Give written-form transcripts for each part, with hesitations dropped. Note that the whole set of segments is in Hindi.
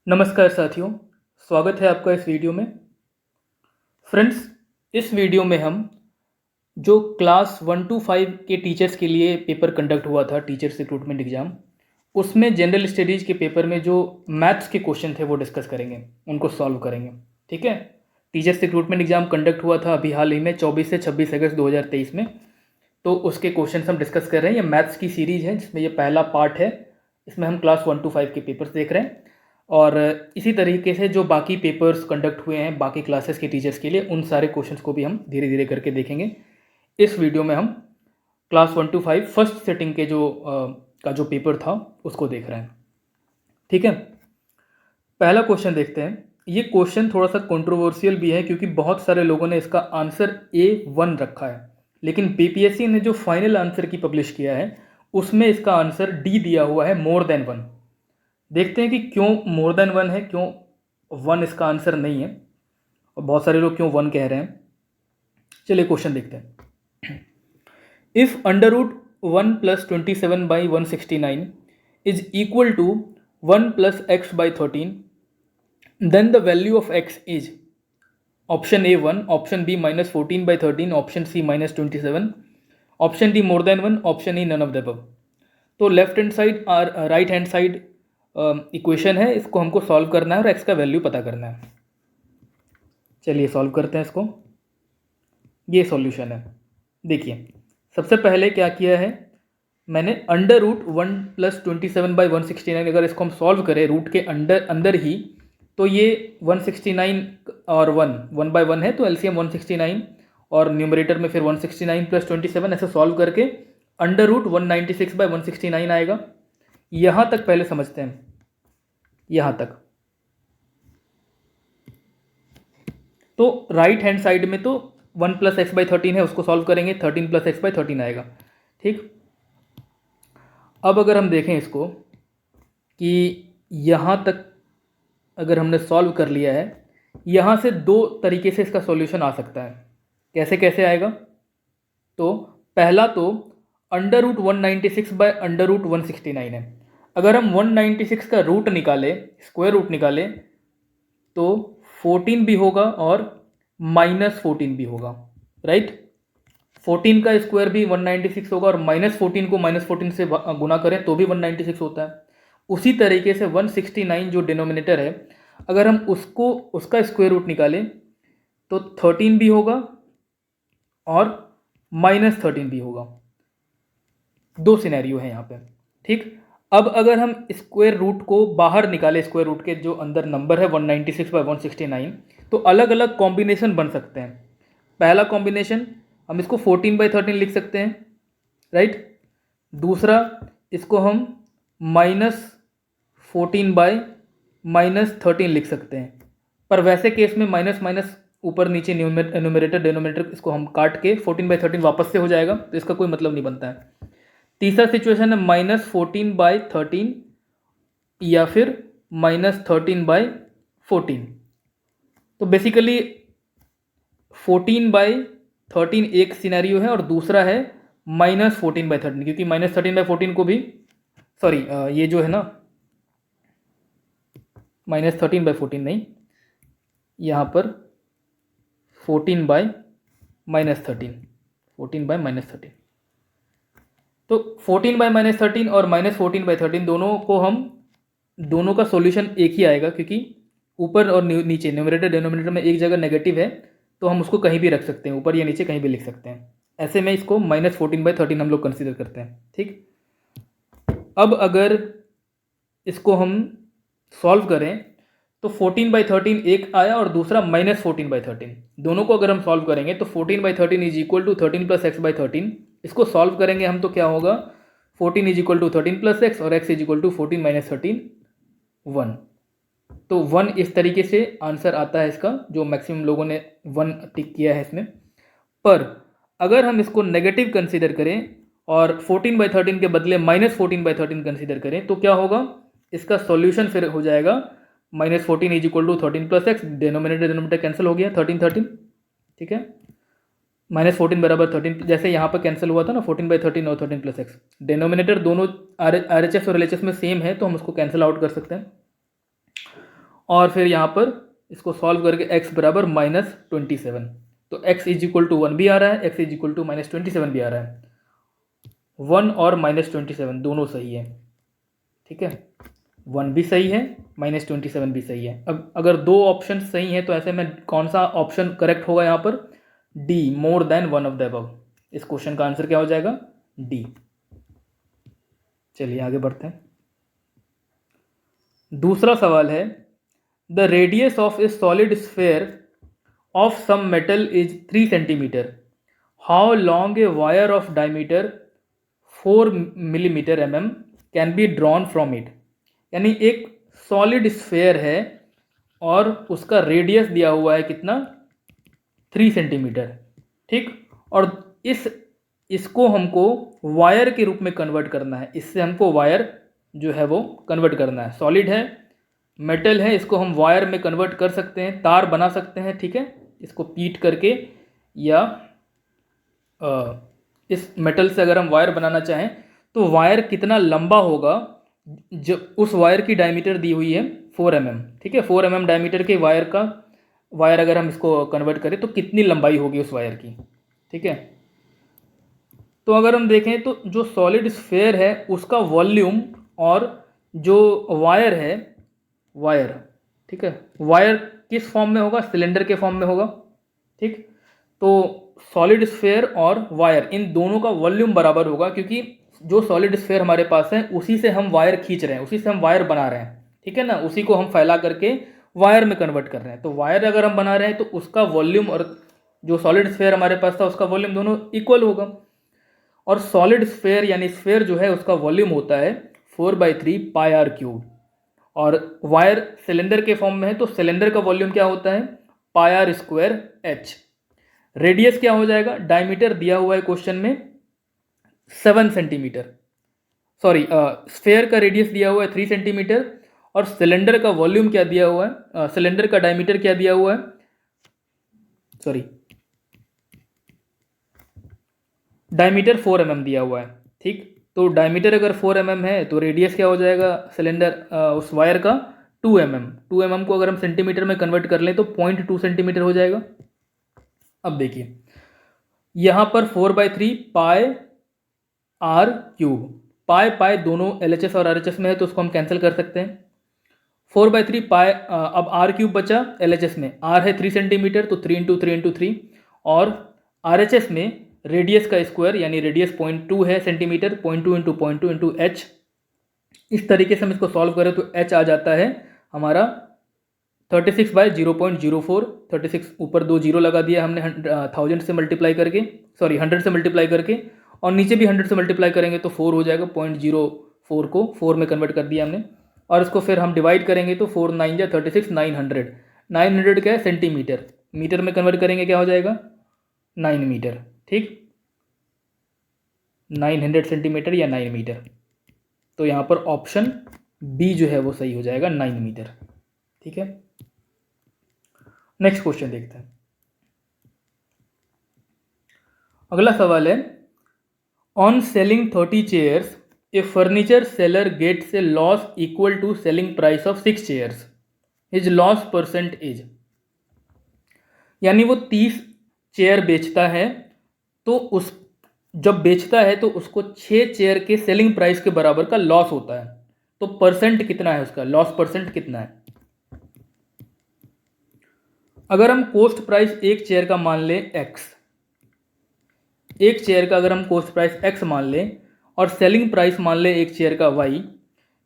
नमस्कार साथियों, स्वागत है आपका इस वीडियो में। फ्रेंड्स, इस वीडियो में हम जो क्लास 1 to 5 के टीचर्स के लिए पेपर कंडक्ट हुआ था, टीचर्स रिक्रूटमेंट एग्ज़ाम, उसमें जनरल स्टडीज़ के पेपर में जो मैथ्स के क्वेश्चन थे वो डिस्कस करेंगे, उनको सॉल्व करेंगे। ठीक है। टीचर्स रिक्रूटमेंट एग्ज़ाम कंडक्ट हुआ था अभी हाल ही में 24 से 26 अगस्त 2023 में। तो उसके क्वेश्चन हम डिस्कस कर रहे हैं। ये मैथ्स की सीरीज़ है जिसमें ये पहला पार्ट है। इसमें हम क्लास 1 to 5 के पेपर्स देख रहे हैं और इसी तरीके से जो बाकी पेपर्स कंडक्ट हुए हैं बाकी क्लासेस के टीचर्स के लिए, उन सारे क्वेश्चंस को भी हम धीरे धीरे करके देखेंगे। इस वीडियो में हम क्लास 1 to 5 फर्स्ट सेटिंग के का जो पेपर था उसको देख रहे हैं। ठीक है। पहला क्वेश्चन देखते हैं। ये क्वेश्चन थोड़ा सा कंट्रोवर्शियल भी है क्योंकि बहुत सारे लोगों ने इसका आंसर A1 रखा है, लेकिन बीपीएससी ने जो फाइनल आंसर की पब्लिश किया है उसमें इसका आंसर डी दिया हुआ है, मोर देन 1। देखते हैं कि क्यों मोर देन 1 है, क्यों 1 इसका आंसर नहीं है, और बहुत सारे लोग क्यों 1 कह रहे हैं। चलिए क्वेश्चन देखते हैं। If under root 1 + 27/169 is equal to 1 + x by 13, then the value of x is option A 1, option B -14/13, option C -27, option D more than 1, option E none of the above। तो लेफ्ट हैंड साइड और राइट हैंड साइड इक्वेशन है, इसको हमको सॉल्व करना है और x का वैल्यू पता करना है। चलिए सॉल्व करते हैं इसको। ये सॉल्यूशन है। देखिए, सबसे पहले क्या किया है मैंने, अंडर रूट 1 + 27/169, अगर इसको हम सॉल्व करें रूट के अंदर ही, तो ये 169 और 1 बाय 1 है, तो एलसीएम 169 और न्यूमरेटर में फिर 169 + 27, ऐसे सॉल्व करके अंडर रूट 196/169 आएगा। यहाँ तक पहले समझते हैं, यहाँ तक। तो राइट हैंड साइड में तो 1 + x by 13 है, उसको सॉल्व करेंगे, 13 + x by 13 आएगा। ठीक। अब अगर हम देखें इसको कि यहाँ तक अगर हमने सॉल्व कर लिया है, यहाँ से दो तरीके से इसका सॉल्यूशन आ सकता है। कैसे कैसे आएगा? तो पहला तो under root 196 by under root 169 है। अगर हम 196 का रूट निकालें, स्क्वायर रूट निकालें, तो 14 भी होगा और -14 भी होगा, राइट। 14 का स्क्वायर भी 196 होगा और -14 को -14 से गुना करें तो भी 196 होता है। उसी तरीके से 169 जो डिनोमिनेटर है, अगर हम उसका स्क्वायर रूट निकालें तो 13 भी होगा और -13 भी होगा। दो सिनेरियो है यहाँ पे। ठीक। अब अगर हम स्क्वायर रूट को बाहर निकालें, स्क्वायर रूट के जो अंदर नंबर है 196/169, तो अलग अलग कॉम्बिनेशन बन सकते हैं। पहला कॉम्बिनेशन हम इसको 14/13 लिख सकते हैं, राइट। दूसरा इसको हम -14/-13 लिख सकते हैं। पर वैसे केस में माइनस माइनस ऊपर नीचे न्यूमरेटर डिनोमिनेटर इसको हम काट के 14/13 वापस से हो जाएगा, तो इसका कोई मतलब नहीं बनता है। तीसरा सिचुएशन है -14/13 या फिर -13/14। तो बेसिकली 14/13 एक सिनेरियो है और दूसरा है -14/13, क्योंकि -13/14 को भी, सॉरी ये जो है ना -13/14 नहीं, यहाँ पर 14/-13, 14/-13। तो 14/-13 और -14/13 दोनों का सॉल्यूशन एक ही आएगा, क्योंकि ऊपर और नीचे न्यूमरेटर डिनोमिनेटर में एक जगह नेगेटिव है, तो हम उसको कहीं भी रख सकते हैं, ऊपर या नीचे कहीं भी लिख सकते हैं। ऐसे में इसको -14/13 हम लोग कंसीडर करते हैं। ठीक। अब अगर इसको हम सॉल्व करें तो 14/13 एक आया और दूसरा -14/13, दोनों को अगर हम सॉल्व करेंगे तो 14/13 is equal to 13 + x by 13। इसको सॉल्व करेंगे हम तो क्या होगा, 14 इज इक्वल टू 13 + x और x इज इक्वल टू 14 - 13, 1। तो 1 इस तरीके से आंसर आता है इसका, जो मैक्सिमम लोगों ने 1 टिक किया है इसमें। पर अगर हम इसको नेगेटिव कंसीडर करें और 14/13 के बदले -14/13 कंसीडर करें तो क्या होगा, इसका सॉल्यूशन फिर हो जाएगा -14 is equal to 13 + x, denominator cancel हो गया, 13 ठीक है। -14 बराबर 13, जैसे यहाँ पर कैंसिल हुआ था ना 14/13 और 13 + x, डिनोमिनेटर दोनों RHS और LHS में सेम है, तो हम उसको कैंसिल आउट कर सकते हैं। और फिर यहाँ पर इसको सॉल्व करके x बराबर -27, तो x इज इक्वल टू 1 भी आ रहा है, x इज इक्वल टू -27 भी आ रहा है। 1 और -27 दोनों सही है, ठीक है, 1 भी सही है, -27 भी सही है। अब अगर दो ऑप्शन सही हैं तो ऐसे में कौन सा ऑप्शन करेक्ट होगा यहाँ पर? D, more than one of the above. इस क्वेश्चन का आंसर क्या हो जाएगा? डी। चलिए आगे बढ़ते हैं। दूसरा सवाल है, the radius of a solid sphere of some metal is 3 centimetre, how long a wire of diameter 4 millimetre can be drawn from it. यानी एक सॉलिड स्फेयर है और उसका रेडियस दिया हुआ है कितना? 3 सेंटीमीटर, ठीक। और इसको हमको वायर के रूप में कन्वर्ट करना है, इससे हमको वायर जो है वो कन्वर्ट करना है। सॉलिड है, मेटल है, इसको हम वायर में कन्वर्ट कर सकते हैं, तार बना सकते हैं, ठीक है, इसको पीट करके, या इस मेटल से अगर हम वायर बनाना चाहें तो वायर कितना लंबा होगा, जो उस वायर की डायमीटर दी हुई है 4 mm, ठीक है, 4 mm डायमीटर के वायर अगर हम इसको कन्वर्ट करें तो कितनी लंबाई होगी उस वायर की, ठीक है। तो अगर हम देखें तो जो सॉलिड स्फेयर है उसका वॉल्यूम और जो वायर है, वायर, ठीक है, वायर किस फॉर्म में होगा? सिलेंडर के फॉर्म में होगा, ठीक। तो सॉलिड स्फेयर और वायर इन दोनों का वॉल्यूम बराबर होगा, क्योंकि जो सॉलिड स्फेयर हमारे पास है उसी से हम वायर खींच रहे हैं, उसी से हम वायर बना रहे हैं, ठीक है ना, उसी को हम फैला करके वायर में कन्वर्ट कर रहे हैं। तो वायर अगर हम बना रहे हैं तो उसका वॉल्यूम और जो सॉलिड स्फेयर हमारे पास था उसका वॉल्यूम दोनों इक्वल होगा। और सॉलिड स्फेयर यानी स्फेयर जो है उसका वॉल्यूम होता है 4/3 पाई आर क्यूब, और वायर सिलेंडर के फॉर्म में है तो सिलेंडर का वॉल्यूम क्या होता है? पाई आर स्क्वायर एच। रेडियस क्या हो जाएगा? डायमीटर दिया हुआ है क्वेश्चन में 7 सेंटीमीटर, सॉरी, स्फेयर का रेडियस दिया हुआ है 3 सेंटीमीटर, और सिलेंडर का वॉल्यूम क्या दिया हुआ है, सिलेंडर का डायमीटर क्या दिया हुआ है, सॉरी, डायमीटर 4 mm दिया हुआ है, ठीक। तो डायमीटर अगर 4 mm है तो रेडियस क्या हो जाएगा सिलेंडर उस वायर का? 2 mm। 2 mm को अगर हम सेंटीमीटर में कन्वर्ट कर लें तो 0.2 सेंटीमीटर हो जाएगा। अब देखिए यहाँ पर 4/3 पाई आर क्यूब, पाई दोनों LHS और RHS में है तो उसको हम कैंसिल कर सकते हैं। 4/3 पाई, अब आर क्यूब बचा LHS में, आर है 3 सेंटीमीटर तो 3 × 3 × 3, और RHS में रेडियस का स्क्वायर यानी रेडियस 0.2 है सेंटीमीटर, 0.2 × 0.2 × h। इस तरीके से हम इसको सॉल्व करें तो h आ जाता है हमारा 36/0.04। 36 ऊपर 2 जीरो लगा दिया हमने 1000 से मल्टीप्लाई करके, सॉरी 100 से मल्टीप्लाई करके, और नीचे भी 100 से मल्टीप्लाई करेंगे तो 4 हो जाएगा। 0.04 को 4 में कन्वर्ट कर दिया हमने, और इसको फिर हम डिवाइड करेंगे तो 4 9 जा 36, 900। 900 क्या है? सेंटीमीटर। मीटर में कन्वर्ट करेंगे क्या हो जाएगा? 9 मीटर, ठीक, 900 सेंटीमीटर या 9 मीटर। तो यहाँ पर ऑप्शन बी जो है वो सही हो जाएगा, 9 मीटर, ठीक है। नेक्स्ट क्वेश्चन देखते हैं। अगला सवाल है, on selling 30 chairs a furniture seller gets a loss equal to selling price of 6 chairs, his loss percent is. यानी वो 30 चेयर बेचता है तो उस जब बेचता है तो उसको 6 चेयर के सेलिंग प्राइस के बराबर का लॉस होता है, तो परसेंट कितना है उसका? लॉस परसेंट कितना है? अगर हम कॉस्ट प्राइस एक चेयर का मान लें x, एक चेयर का अगर हम कॉस्ट प्राइस x मान लें और सेलिंग प्राइस मान लें एक चेयर का y,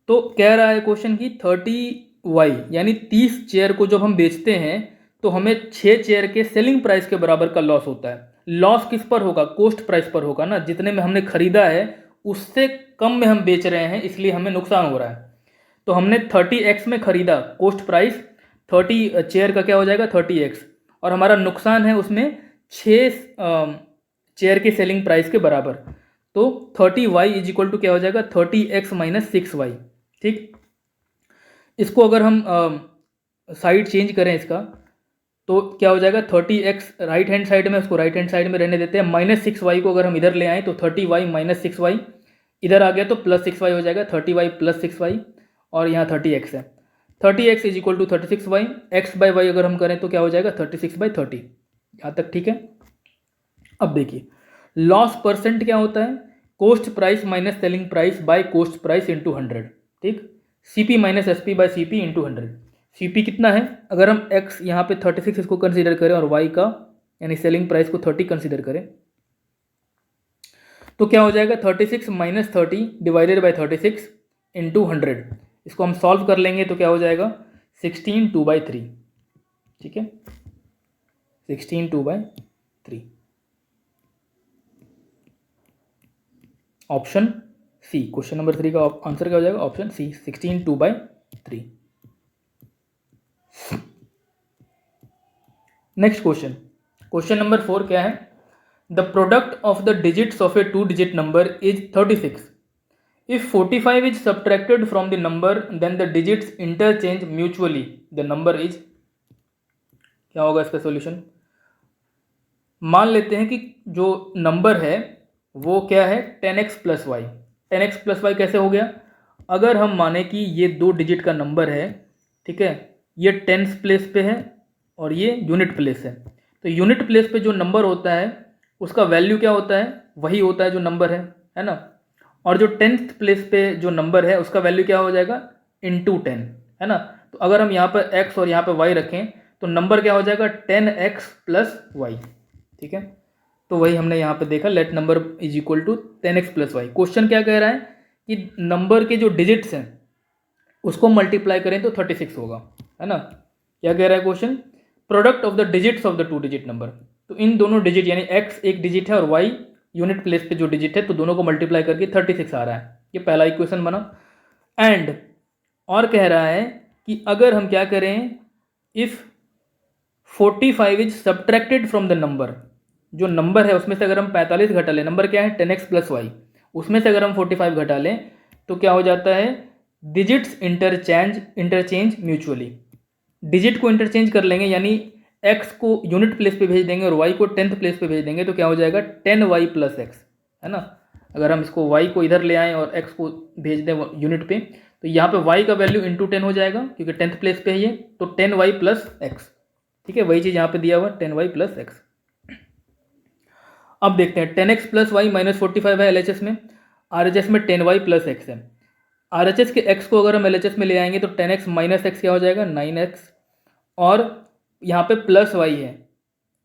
तो कह रहा है क्वेश्चन की 30y, यानी 30 चेयर को जब हम बेचते हैं तो हमें 6 चेयर के सेलिंग प्राइस के बराबर का लॉस होता है। लॉस किस पर होगा? कॉस्ट प्राइस पर होगा ना, जितने में हमने खरीदा है उससे कम में हम बेच रहे हैं, इसलिए हमें नुकसान हो रहा है। तो हमने 30x में खरीदा, कॉस्ट प्राइस 30 चेयर का क्या हो जाएगा? 30x, और हमारा नुकसान है उसमें 6 चेयर के सेलिंग प्राइस के बराबर, तो 30y इज इक्वल टू क्या हो जाएगा? 30x - 6y, ठीक। इसको अगर हम साइड चेंज करें इसका तो क्या हो जाएगा? 30x राइट हैंड साइड में, उसको राइट हैंड साइड में रहने देते हैं। -6y को अगर हम इधर ले आएँ तो 30y - 6y, इधर आ गया तो +6y हो जाएगा, 30y + 6y, और यहाँ 30x है। 30x is equal to 36y, x by y अगर हम करें तो क्या हो जाएगा 36/30। यहाँ तक ठीक है। अब देखिए लॉस परसेंट क्या होता है, cost price minus selling price by cost price into 100। ठीक, CP minus SP by CP into 100। CP कितना है, अगर हम x यहाँ पे 36 इसको कंसीडर करें और y का यानी सेलिंग प्राइस को 30 कंसीडर करें तो क्या हो जाएगा 36 माइनस 30 डिवाइडेड बाई 36 इंटू 100। इसको हम सॉल्व कर लेंगे तो क्या हो जाएगा 16 2/3। ठीक है, 16 2/3। ऑप्शन सी, क्वेश्चन नंबर 3 का आंसर क्या हो जाएगा option C 16 2/3। Next question, question number 4 क्या है, the product of the digits of a 2-digit number is 36। If 45 is subtracted from the number then the digits interchange mutually the number is, क्या होगा इसका सॉल्यूशन। मान लेते हैं कि जो नंबर है वो क्या है 10x plus Y. 10x plus Y कैसे हो गया, अगर हम माने कि ये 2 डिजिट का नंबर है, ठीक है, ये टेंस प्लेस पे है और ये यूनिट प्लेस है, तो यूनिट प्लेस पे जो नंबर होता है उसका वैल्यू क्या होता है, वही होता है जो नंबर है ना। और जो टेंथ प्लेस पे जो नंबर है उसका वैल्यू क्या हो जाएगा इंटू 10, है ना। तो अगर हम यहाँ पर x और यहाँ पर y रखें तो नंबर क्या हो जाएगा 10x प्लस वाई। ठीक है, तो वही हमने यहाँ पे देखा, let number is equal to 10x plus y. Question क्या कह रहा है कि नंबर के जो डिजिट्स हैं उसको मल्टीप्लाई करें तो 36 होगा, है ना। क्या कह रहा है question, product of the digits of the 2-digit number, तो इन दोनों डिजिट यानी x एक डिजिट है और y यूनिट प्लेस पे जो डिजिट है, तो दोनों को मल्टीप्लाई करके 36 आ रहा है। ये पहला इक्वेशन बना। एंड और कह रहा है कि अगर हम क्या करें, if 45 is subtracted from the number, जो नंबर है उसमें से अगर हम 45 घटा लें, नंबर क्या है 10x प्लस वाई, उसमें से अगर हम 45 घटा लें तो क्या हो जाता है डिजिट्स इंटरचेंज म्यूचुअली। डिजिट को इंटरचेंज कर लेंगे यानी x को यूनिट प्लेस पे भेज देंगे और y को 10th प्लेस पे भेज देंगे, तो क्या हो जाएगा 10y प्लस एक्स, है ना। अगर हम इसको y को इधर ले आएँ और x को भेज दें यूनिट पे, तो यहाँ पे y का वैल्यू इंटू 10 हो जाएगा क्योंकि 10th प्लेस पे है ये, तो 10y प्लस एक्स। ठीक है, वही चीज़ यहाँ पे दिया हुआ 10y प्लस एक्स। अब देखते हैं 10x प्लस वाई माइनस 45 है LHS में, RHS में 10y प्लस एक्स है। RHS के x को अगर हम LHS में ले आएंगे तो 10x माइनस एक्स क्या हो जाएगा 9x, और यहाँ पे प्लस y है।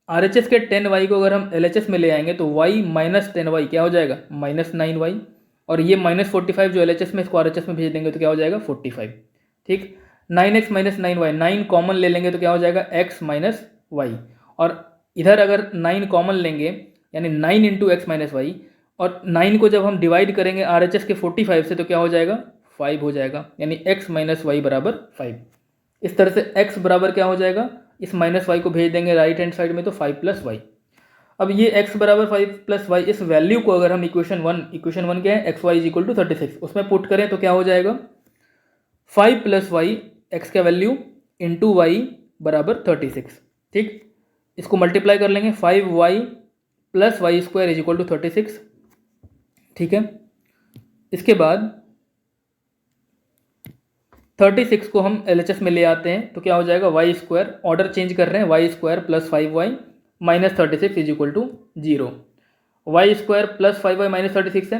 RHS के 10y को अगर हम LHS में ले आएंगे तो y माइनस 10y क्या हो जाएगा माइनस 9y, और ये माइनस 45 जो LHS में इसको RHS में भेज देंगे तो क्या हो जाएगा 45। ठीक, 9x माइनस 9y, 9 कॉमन ले लेंगे तो क्या हो जाएगा x माइनस वाई, और इधर अगर 9 कॉमन लेंगे यानी 9 इंटू एक्स माइनस वाई, और 9 को जब हम डिवाइड करेंगे RHS के 45 से तो क्या हो जाएगा 5 हो जाएगा, यानी x माइनस वाई बराबर 5। इस तरह से x बराबर क्या हो जाएगा, इस माइनस वाई को भेज देंगे राइट हैंड साइड में तो 5 प्लस वाई। अब ये x बराबर 5 प्लस वाई, इस वैल्यू को अगर हम इक्वेशन वन क्या है x y is equal to 36, उसमें पुट करें तो क्या हो जाएगा 5 प्लस वाई, एक्स का वैल्यू इंटू वाई बराबर 36। ठीक, इसको मल्टीप्लाई कर लेंगे 5y plus y square is equal to 36। ठीक है, इसके बाद 36 को हम LHS में ले आते हैं तो क्या हो जाएगा वाई स्क्वायर, ऑर्डर चेंज कर रहे हैं, y square plus 5y minus 36 is equal to 0। Y square plus 5y minus 36 है,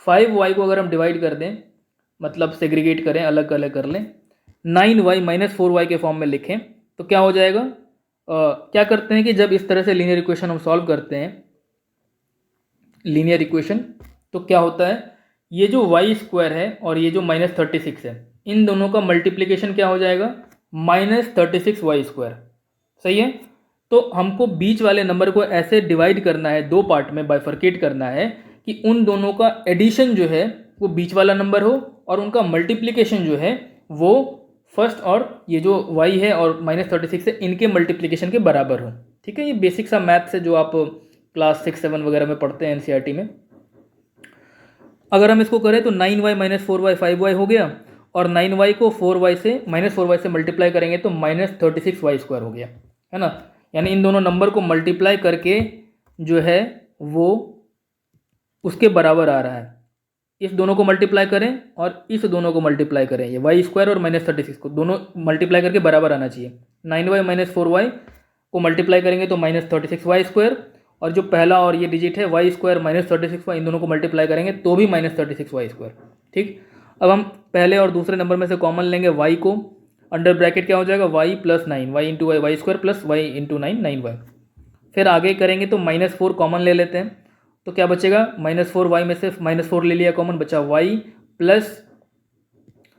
5y को अगर हम डिवाइड कर दें मतलब सेग्रीगेट करें, अलग अलग कर लें, 9y माइनस 4y के फॉर्म में लिखें तो क्या हो जाएगा, क्या करते हैं कि जब इस तरह से लीनियर इक्वेशन हम सॉल्व करते हैं लीनियर इक्वेशन, तो क्या होता है ये जो वाई स्क्वायर है और ये जो माइनस 36 है, इन दोनों का मल्टीप्लिकेशन क्या हो जाएगा माइनस 36 वाई स्क्वायर। सही है, तो हमको बीच वाले नंबर को ऐसे डिवाइड करना है, दो पार्ट में बाइफर्केट करना है कि उन दोनों का एडिशन जो है वो बीच वाला नंबर हो और उनका मल्टीप्लिकेशन जो है वो फर्स्ट और ये जो y है और माइनस 36 है इनके मल्टीप्लिकेशन के बराबर हो। ठीक है, ये बेसिक सा मैथ्स है जो आप क्लास 6-7 वगैरह में पढ़ते हैं NCERT में। अगर हम इसको करें तो 9y माइनस 4y 5y हो गया, और 9y को 4y से माइनस 4y से मल्टीप्लाई करेंगे तो माइनस 36y स्क्वायर हो गया, है ना। यानी इन दोनों नंबर को मल्टीप्लाई करके जो है वो उसके बराबर आ रहा है। इस दोनों को मल्टीप्लाई करें और इस दोनों को मल्टीप्लाई करें, ये वाई स्क्वायर और -36 को दोनों मल्टीप्लाई करके बराबर आना चाहिए। 9y - 4y को मल्टीप्लाई करेंगे तो -36y², और जो पहला और ये डिजिट है y² -36y, इन दोनों को मल्टीप्लाई करेंगे तो भी -36y²। ठीक, अब हम पहले और दूसरे नंबर में से कॉमन लेंगे y को, अंडर ब्रैकेट क्या हो जाएगा y + 9, y × y y² + y × 9 9y। फिर आगे करेंगे तो -4 कॉमन ले लेते हैं, तो क्या बचेगा, -4y में से -4 ले लिया कॉमन, बचा y प्लस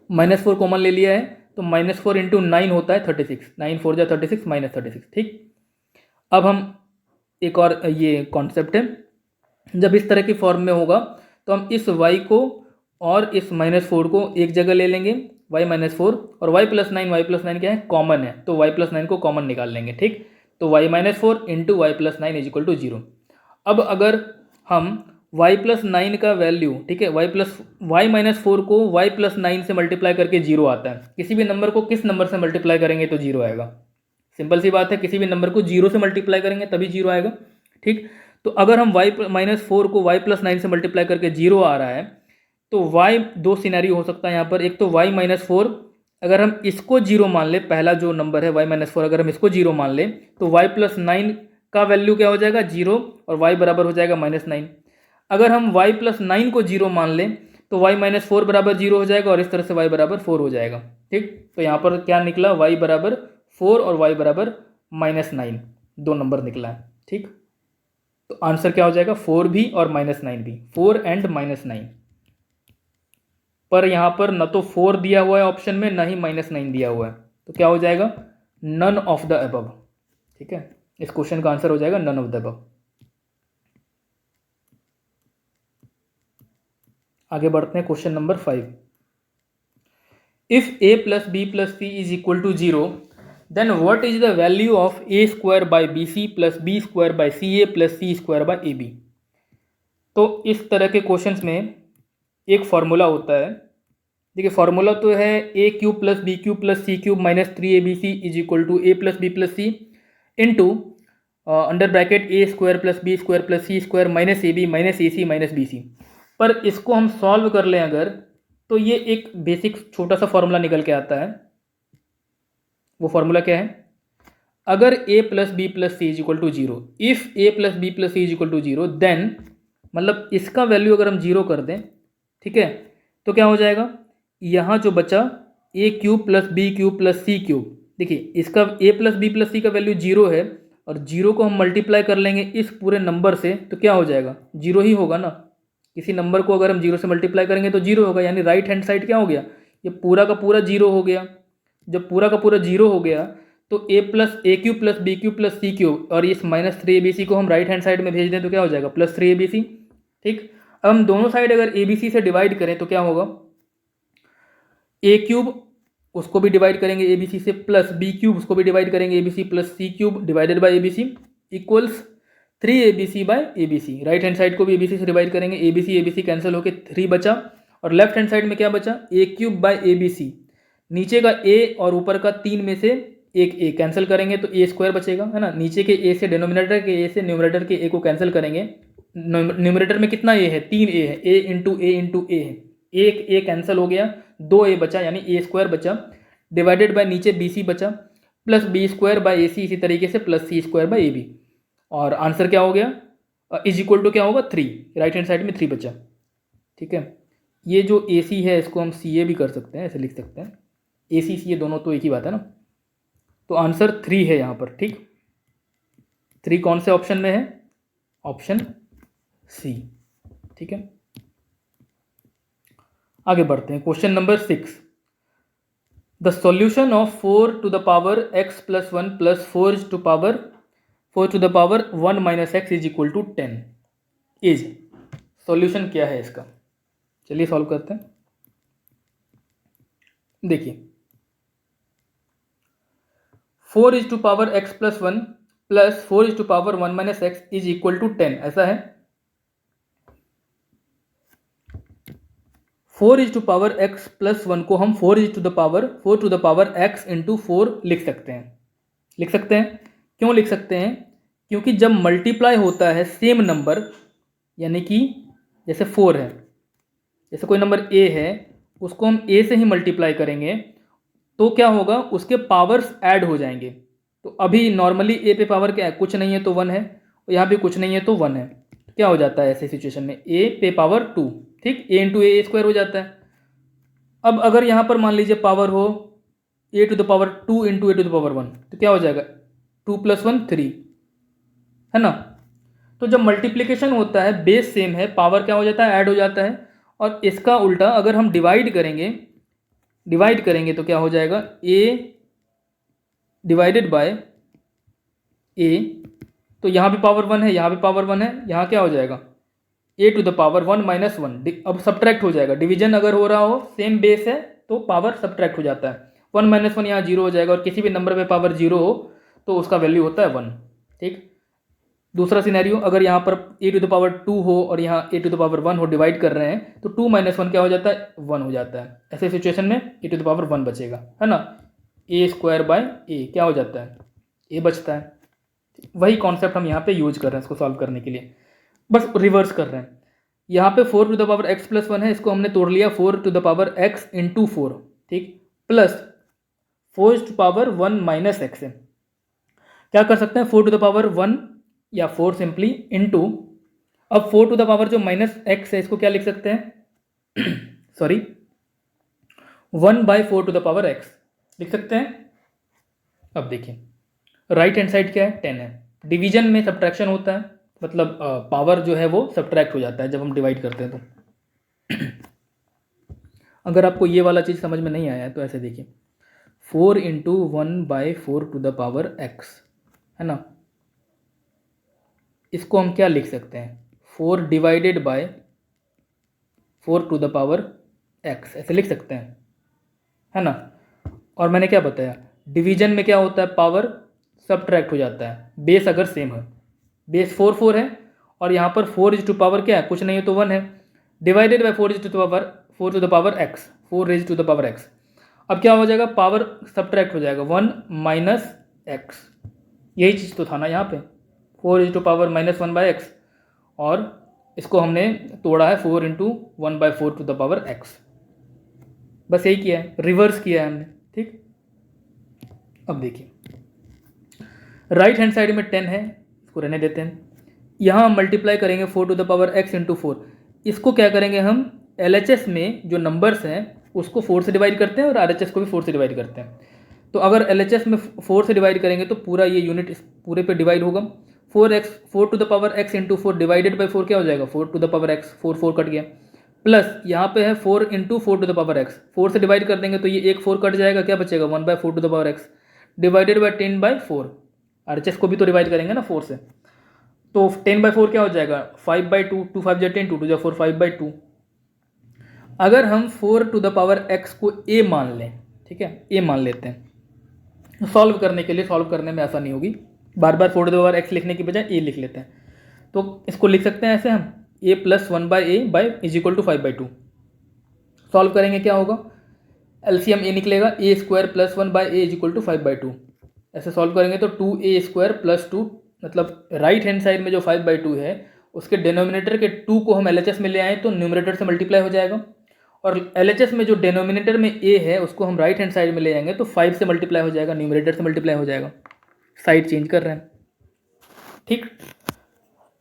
-4 कॉमन ले लिया है तो -4 × 9 होता है 36, 9 4 जा 36 -36। ठीक, अब हम एक और ये कॉन्सेप्ट है, जब इस तरह की फॉर्म में होगा तो हम इस y को और इस -4 को एक जगह ले लेंगे, y - 4 और y + 9, y + 9 क्या है, कॉमन है, तो y + 9 को कॉमन निकाल लेंगे। ठीक, तो y - 4 × y + 9 = 0। अब अगर हम y + 9 का वैल्यू, ठीक है, y - 4 को y + 9 से मल्टीप्लाई करके 0 आता है, किसी भी नंबर को किस नंबर से मल्टीप्लाई करेंगे तो 0 आएगा। सिंपल सी बात है, किसी भी नंबर को 0 से मल्टीप्लाई करेंगे तभी 0 आएगा। ठीक, तो अगर हम y - 4 को y + 9 से मल्टीप्लाई करके 0 आ रहा है तो y, दो सिनेरियो हो सकता है यहाँ पर, एक तो y - 4 अगर हम इसको 0 मान ले, पहला जो नंबर है y - 4 अगर हम इसको 0 मान ले तो y + 9 का वैल्यू क्या हो जाएगा, 0, और y बराबर हो जाएगा -9। अगर हम y + 9 को 0 मान लें तो y - 4 बराबर 0 हो जाएगा, और इस तरह से y बराबर 4 हो जाएगा। ठीक, तो यहाँ पर क्या निकला, y बराबर 4 और y बराबर -9, दो नंबर निकला है। ठीक, तो आंसर क्या हो जाएगा, 4 भी और -9 भी, 4 एंड -9। पर यहाँ पर न तो 4 दिया हुआ है ऑप्शन में, ना ही -9 दिया हुआ है, तो क्या हो जाएगा, नन ऑफ द अबव। ठीक है, इस क्वेश्चन का आंसर हो जाएगा नन ऑफ द अबव। आगे बढ़ते हैं, question number 5। If a + b + c = 0, then what is the value of a² by bc + b² by ca + c² by ab। तो इस तरह के क्वेश्चंस में एक फार्मूला होता है। देखिए, फार्मूला तो है a³ + b³ + c³ - 3abc = a + b + c into under bracket a² + b² + c² -ab - ac - bc। पर इसको हम सॉल्व कर लें अगर, तो ये एक बेसिक छोटा सा फॉर्मूला निकल के आता है। वो फॉर्मूला क्या है, अगर a + b + c = 0, if a + b + c = 0, then मतलब इसका वैल्यू अगर हम 0 कर दें, ठीक है, तो क्या हो जाएगा, यहाँ जो बचा a³ + b³ + c³, देखिए इसका a + b + c का वैल्यू 0 है, और 0 को हम मल्टीप्लाई कर लेंगे इस पूरे नंबर से तो क्या हो जाएगा, 0 ही होगा ना। किसी नंबर को अगर हम 0 से मल्टीप्लाई करेंगे तो 0 होगा, यानी राइट हैंड साइड क्या हो गया, ये पूरा का पूरा 0 हो गया। जब पूरा का पूरा 0 हो गया तो a³ + b³ + c³ और इस -3abc को हम राइट हैंड साइड में भेज दें तो क्या हो जाएगा, +3abc। ठीक, अब हम दोनों साइड अगर abc से डिवाइड करें तो क्या होगा, a³ उसको भी डिवाइड करेंगे abc से, प्लस b³ उसको भी डिवाइड करेंगे abc + c³ divided by abc equals 3abc by abc। Right hand side को भी abc से डिवाइड करेंगे, abc कैंसिल होकर 3 बचा, और लेफ्ट हैंड साइड में क्या बचा, a³ बाय abc। नीचे का a और ऊपर का 3 में से एक a कैंसिल करेंगे तो a² बचेगा, है ना। नीचे के a से डिनोमिनेटर के a से न्यूमरेटर के a को कैंसिल करेंगे, न्यूमरेटर में कितना a है, 3a है, a इंटू a है, एक a कैंसिल हो गया, 2a बचा यानी a² बचा, डिवाइडेड बाय नीचे bc बचा, प्लस b² बाय ac, इसी तरीके से प्लस c² बाय ab, और आंसर क्या हो गया, = क्या होगा, 3, राइट हैंड साइड में 3 बचा। ठीक है, ये जो ac है इसको हम ca भी कर सकते हैं, ऐसे लिख सकते हैं, ac ca दोनों तो एक ही बात है ना। तो आंसर 3 है यहाँ पर। ठीक, 3 कौन से ऑप्शन में है, ऑप्शन सी। ठीक है, आगे बढ़ते हैं, question number 6। The solution of 4 to the power x + 1 + 4 to the power 1 - x = 10 is, solution क्या है इसका, चलिए सॉल्व करते हैं। देखिए, 4 to the power x + 1 + 4 to the power 1 - x = 10, ऐसा है। 4 to the power x + 1 को हम 4 to the power x × 4 लिख सकते हैं। लिख सकते हैं, क्यों लिख सकते हैं, क्योंकि जब मल्टीप्लाई होता है सेम नंबर, यानी कि जैसे 4 है, जैसे कोई नंबर ए है, उसको हम ए से ही मल्टीप्लाई करेंगे तो क्या होगा, उसके पावर्स ऐड हो जाएंगे। तो अभी नॉर्मली ए पे पावर क्या है, कुछ नहीं है तो 1 है, और यहाँ भी कुछ नहीं है तो 1 है। क्या हो जाता है ऐसे सिचुएशन में, ए पे पावर 2, ठीक, ए इंटू ए स्क्वायर हो जाता है। अब अगर यहाँ पर मान लीजिए पावर हो A to the power 2 into A to the power 1, तो क्या हो जाएगा, 2 + 1 3, है ना। तो जब मल्टीप्लिकेशन होता है, बेस सेम है, पावर क्या हो जाता है, ऐड हो जाता है। और इसका उल्टा अगर हम डिवाइड करेंगे तो क्या हो जाएगा, a डिवाइडेड बाय a, तो यहाँ भी पावर 1 है, यहाँ भी पावर 1 है, यहाँ क्या हो जाएगा, a टू द पावर 1 - 1। अब सब्ट्रैक्ट हो जाएगा, डिवीजन अगर हो रहा हो, सेम बेस है तो पावर सब्ट्रैक्ट हो जाता है। 1 - 1 यहाँ 0 हो जाएगा, और किसी भी नंबर पे पावर 0 हो तो उसका वैल्यू होता है 1, ठीक। दूसरा सिनेरियो, अगर यहाँ पर a टू द पावर 2 हो और यहाँ a टू द पावर 1 हो, डिवाइड कर रहे हैं, तो 2 - 1 क्या हो जाता है, 1 हो जाता है। ऐसे सिचुएशन में a टू द पावर 1 बचेगा, है ना। a² बाय a क्या हो जाता है, a बचता है। वही कॉन्सेप्ट हम यहाँ पे यूज कर रहे हैं इसको सॉल्व करने के लिए, बस रिवर्स कर रहे हैं। यहाँ पे 4 टू द पावर x + 1 है, इसको हमने तोड़ लिया 4 टू द पावर x × 4, ठीक, प्लस 4 टू पावर 1 - x है। क्या कर सकते हैं, 4 टू द पावर 1 या 4 सिंपली इंटू, अब 4 टू द पावर जो -x है इसको क्या लिख सकते हैं sorry 1/4 to the power x लिख सकते हैं। अब देखिए राइट हैंड साइड क्या है, 10 है। डिवीजन में सब्ट्रैक्शन होता है, मतलब पावर जो है वो सब्ट्रैक्ट हो जाता है जब हम डिवाइड करते हैं तो अगर आपको ये वाला चीज़ समझ में नहीं आया है तो ऐसे देखिए, 4 × 1/4 टू द पावर x, है ना। इसको हम क्या लिख सकते हैं, 4 divided by 4 to the power x, ऐसे लिख सकते हैं, है ना। और मैंने क्या बताया, डिवीजन में क्या होता है, पावर सब्ट्रैक्ट हो जाता है, बेस अगर सेम है, बेस 4 4 है और यहाँ पर 4 टू पावर क्या है, कुछ नहीं है तो 1 है, divided by 4 to the power 4 to the power x, 4 to the power x। अब क्या हो जाएगा, पावर सब्ट्रैक्ट हो जाएगा, 1 - x, यही चीज़ तो था ना यहाँ पे, 4 टू पावर -1/x, और इसको हमने तोड़ा है 4 × 1/4 टू द पावर x। बस यही किया है, रिवर्स किया है हमने, ठीक। अब देखिए राइट हैंड साइड में 10 है, इसको रहने देते हैं। यहाँ हम मल्टीप्लाई करेंगे 4 टू द पावर x × 4। इसको क्या करेंगे हम, LHS में जो नंबर्स हैं उसको 4 से डिवाइड करते हैं और RHS को भी 4 से डिवाइड करते हैं। तो अगर LHS में 4 से डिवाइड करेंगे तो पूरा ये यूनिट इस पूरे पे डिवाइड होगा। 4 to the power x × 4 divided by 4 क्या हो जाएगा, 4 to the power x, 4 4 cut गया, प्लस यहाँ पे है 4 × 4 टू द पावर x, 4 से डिवाइड कर देंगे तो ये एक 4 कट जाएगा, क्या बचेगा, 1/4 to the power x divided by 10/4। RHS को भी तो डिवाइड करेंगे ना 4 से, तो 10/4 क्या हो जाएगा, 5/2, 2 5 10, 2 2 4, 5/2। अगर हम 4 टू द पावर x को a मान लें, ठीक है, a मान लेते हैं, सॉल्व करने के लिए, सॉल्व करने में आसानी होगी, बार बार 4 टू द पावर x लिखने की बजाय a लिख लेते हैं। तो इसको लिख सकते हैं ऐसे हम, a + 1/a = 5/2। सॉल्व करेंगे क्या होगा, एलसीएम a निकलेगा, a² + 1/a = 5/2। ऐसे सॉल्व करेंगे तो 2a² + 2, मतलब राइट हैंड साइड में जो 5/2 है उसके डिनोमिनेटर के 2 को हम LHS में ले आए तो न्यूमरेटर से मल्टीप्लाई हो जाएगा, और LHS में जो डिनोमिनेटर में a है उसको हम राइट हैंड साइड में ले आएंगे तो 5 से मल्टीप्लाई हो जाएगा, न्यूमरेटर से मल्टीप्लाई हो जाएगा, साइड चेंज कर रहे हैं, ठीक।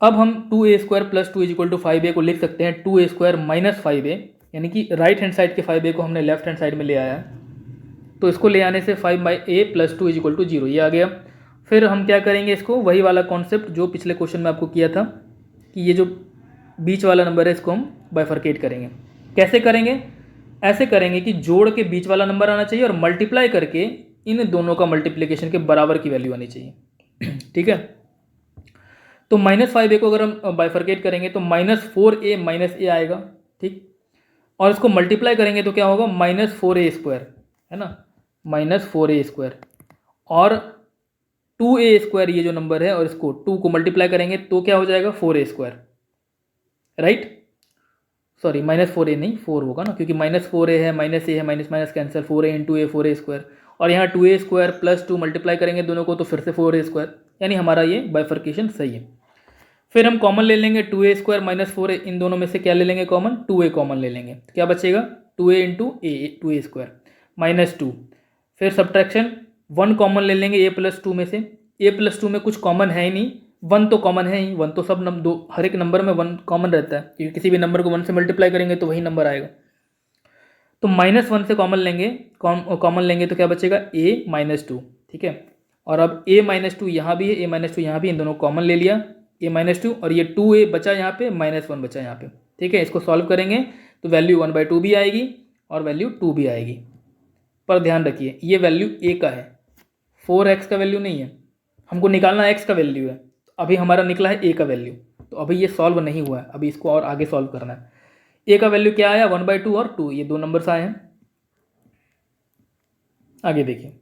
अब हम 2a² + 2 = 5a को लिख सकते हैं 2a² - 5a, यानी कि राइट हैंड साइड के 5a को हमने लेफ्ट हैंड साइड में ले आया है, तो इसको ले आने से 5/a + 2 = 0, ये आ गया। फिर हम क्या करेंगे, इसको वही वाला कॉन्सेप्ट जो पिछले क्वेश्चन में आपको किया था कि ये जो बीच वाला नंबर है इसको हम बाइफरकेट करेंगे। कैसे करेंगे, ऐसे करेंगे कि जोड़ के बीच वाला नंबर आना चाहिए और मल्टीप्लाई करके इन दोनों का मल्टीप्लिकेशन के बराबर की वैल्यू आनी चाहिए ठीक है। तो -5a को अगर हम बाइफरकेट करेंगे तो -4a - a आएगा, ठीक, और इसको मल्टीप्लाई करेंगे तो क्या होगा, -4a², है ना, -4a², और 2a² ये जो नंबर है और इसको 2 को मल्टीप्लाई करेंगे तो क्या हो जाएगा, 4a², राइट, सॉरी -4a नहीं 4 होगा ना, क्योंकि -4a है, -a है, minus cancel, 4a × a 4a², और यहाँ 2a² + 2 मल्टीप्लाई करेंगे दोनों को तो फिर से 4a², यानी हमारा ये बाइफर्केशन सही है। फिर हम कॉमन ले लेंगे 2a² माइनस 4a, इन दोनों में से क्या ले लेंगे कॉमन, 2a कॉमन ले लेंगे, तो क्या बचेगा 2a इंटू ए 2a² माइनस 2। फिर सब्ट्रैक्शन 1 कॉमन ले लेंगे a+2 में से, a+2 में कुछ कॉमन है ही नहीं, 1 तो कॉमन है ही, 1 तो सब हर एक नंबर में 1 कॉमन रहता है, क्योंकि किसी भी नंबर को 1 से मल्टीप्लाई करेंगे तो वही नंबर आएगा। तो -1 से कॉमन लेंगे, कॉमन लेंगे तो क्या बचेगा a-2, ठीक है। और अब a-2 यहाँ भी है, a-2 यहाँ भी, इन दोनों कॉमन ले लिया a-2, और ये 2a बचा यहाँ पे, -1 बचा यहाँ पे, ठीक है। इसको सॉल्व करेंगे तो वैल्यू 1/2 भी आएगी और वैल्यू 2 भी आएगी। पर ध्यान रखिए ये वैल्यू a का है, 4x का वैल्यू नहीं है, हमको निकालना x का वैल्यू है। अभी हमारा निकला है a का वैल्यू, तो अभी ये सॉल्व नहीं हुआ है, अभी इसको और आगे सॉल्व करना है। a का वैल्यू क्या आया 1/2 और 2, ये 2 नंबर्स आए हैं। आगे देखिए,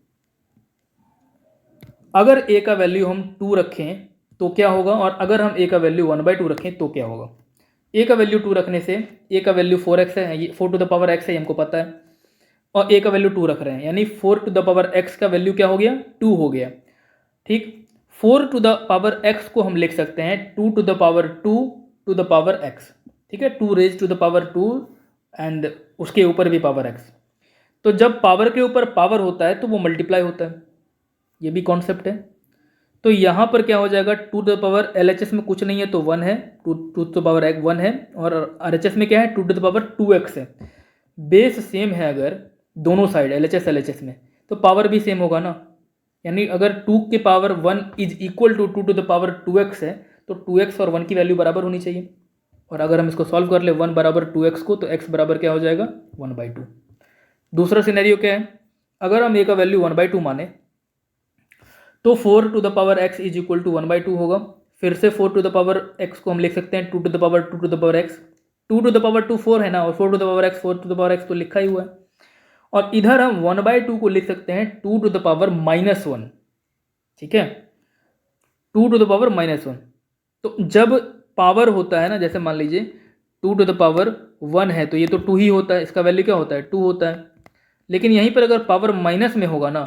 अगर a का वैल्यू हम 2 रखें तो क्या होगा, और अगर हम a का वैल्यू 1/2 रखें तो क्या होगा। a का वैल्यू 2 रखने से a का वैल्यू 4x है, ये 4 टू द पावर x है, हमको पता है, और a का वैल्यू 2 रख रहे हैं, यानी 4 टू द पावर x का वैल्यू क्या हो गया 2 हो गया, ठीक। 4 टू द पावर x को हम लिख सकते हैं 2 to the power 2 to the power x, ठीक है, 2 raise to the power 2 and उसके ऊपर भी पावर x। तो जब पावर के ऊपर पावर होता है तो वो मल्टीप्लाई होता है, ये भी कॉन्सेप्ट है। तो यहाँ पर क्या हो जाएगा 2 टू द पावर LHS में कुछ नहीं है तो 1 है, 2 टू द पावर 1 है, और RHS में क्या है 2 टू द पावर 2x है। बेस सेम है अगर दोनों साइड LHS में, तो पावर भी सेम होगा ना, यानी अगर 2 के power 1 is equal to 2 to the power 2x है तो 2x और 1 की वैल्यू बराबर होनी चाहिए। और अगर हम इसको सॉल्व कर ले 1 बराबर 2x को, तो x बराबर क्या हो जाएगा 1/2। दूसरा सिनेरियो क्या है, अगर हम a का वैल्यू 1/2 माने तो 4 to the power x is equal to 1/2 होगा। फिर से 4 टू द पावर x को हम लिख सकते हैं 2 to the power 2 to the power x, 2 to the power 2 4 है ना, और 4 to the power x 4 to the power x तो लिखा ही हुआ है। और इधर हम 1/2 को लिख सकते हैं 2 टू द पावर -1, ठीक है, 2 टू द पावर -1। तो जब पावर होता है ना, जैसे मान लीजिए 2 टू द पावर 1 है तो ये तो 2 ही होता है, इसका वैल्यू क्या होता है 2 होता है। लेकिन यहीं पर अगर पावर माइनस में होगा ना,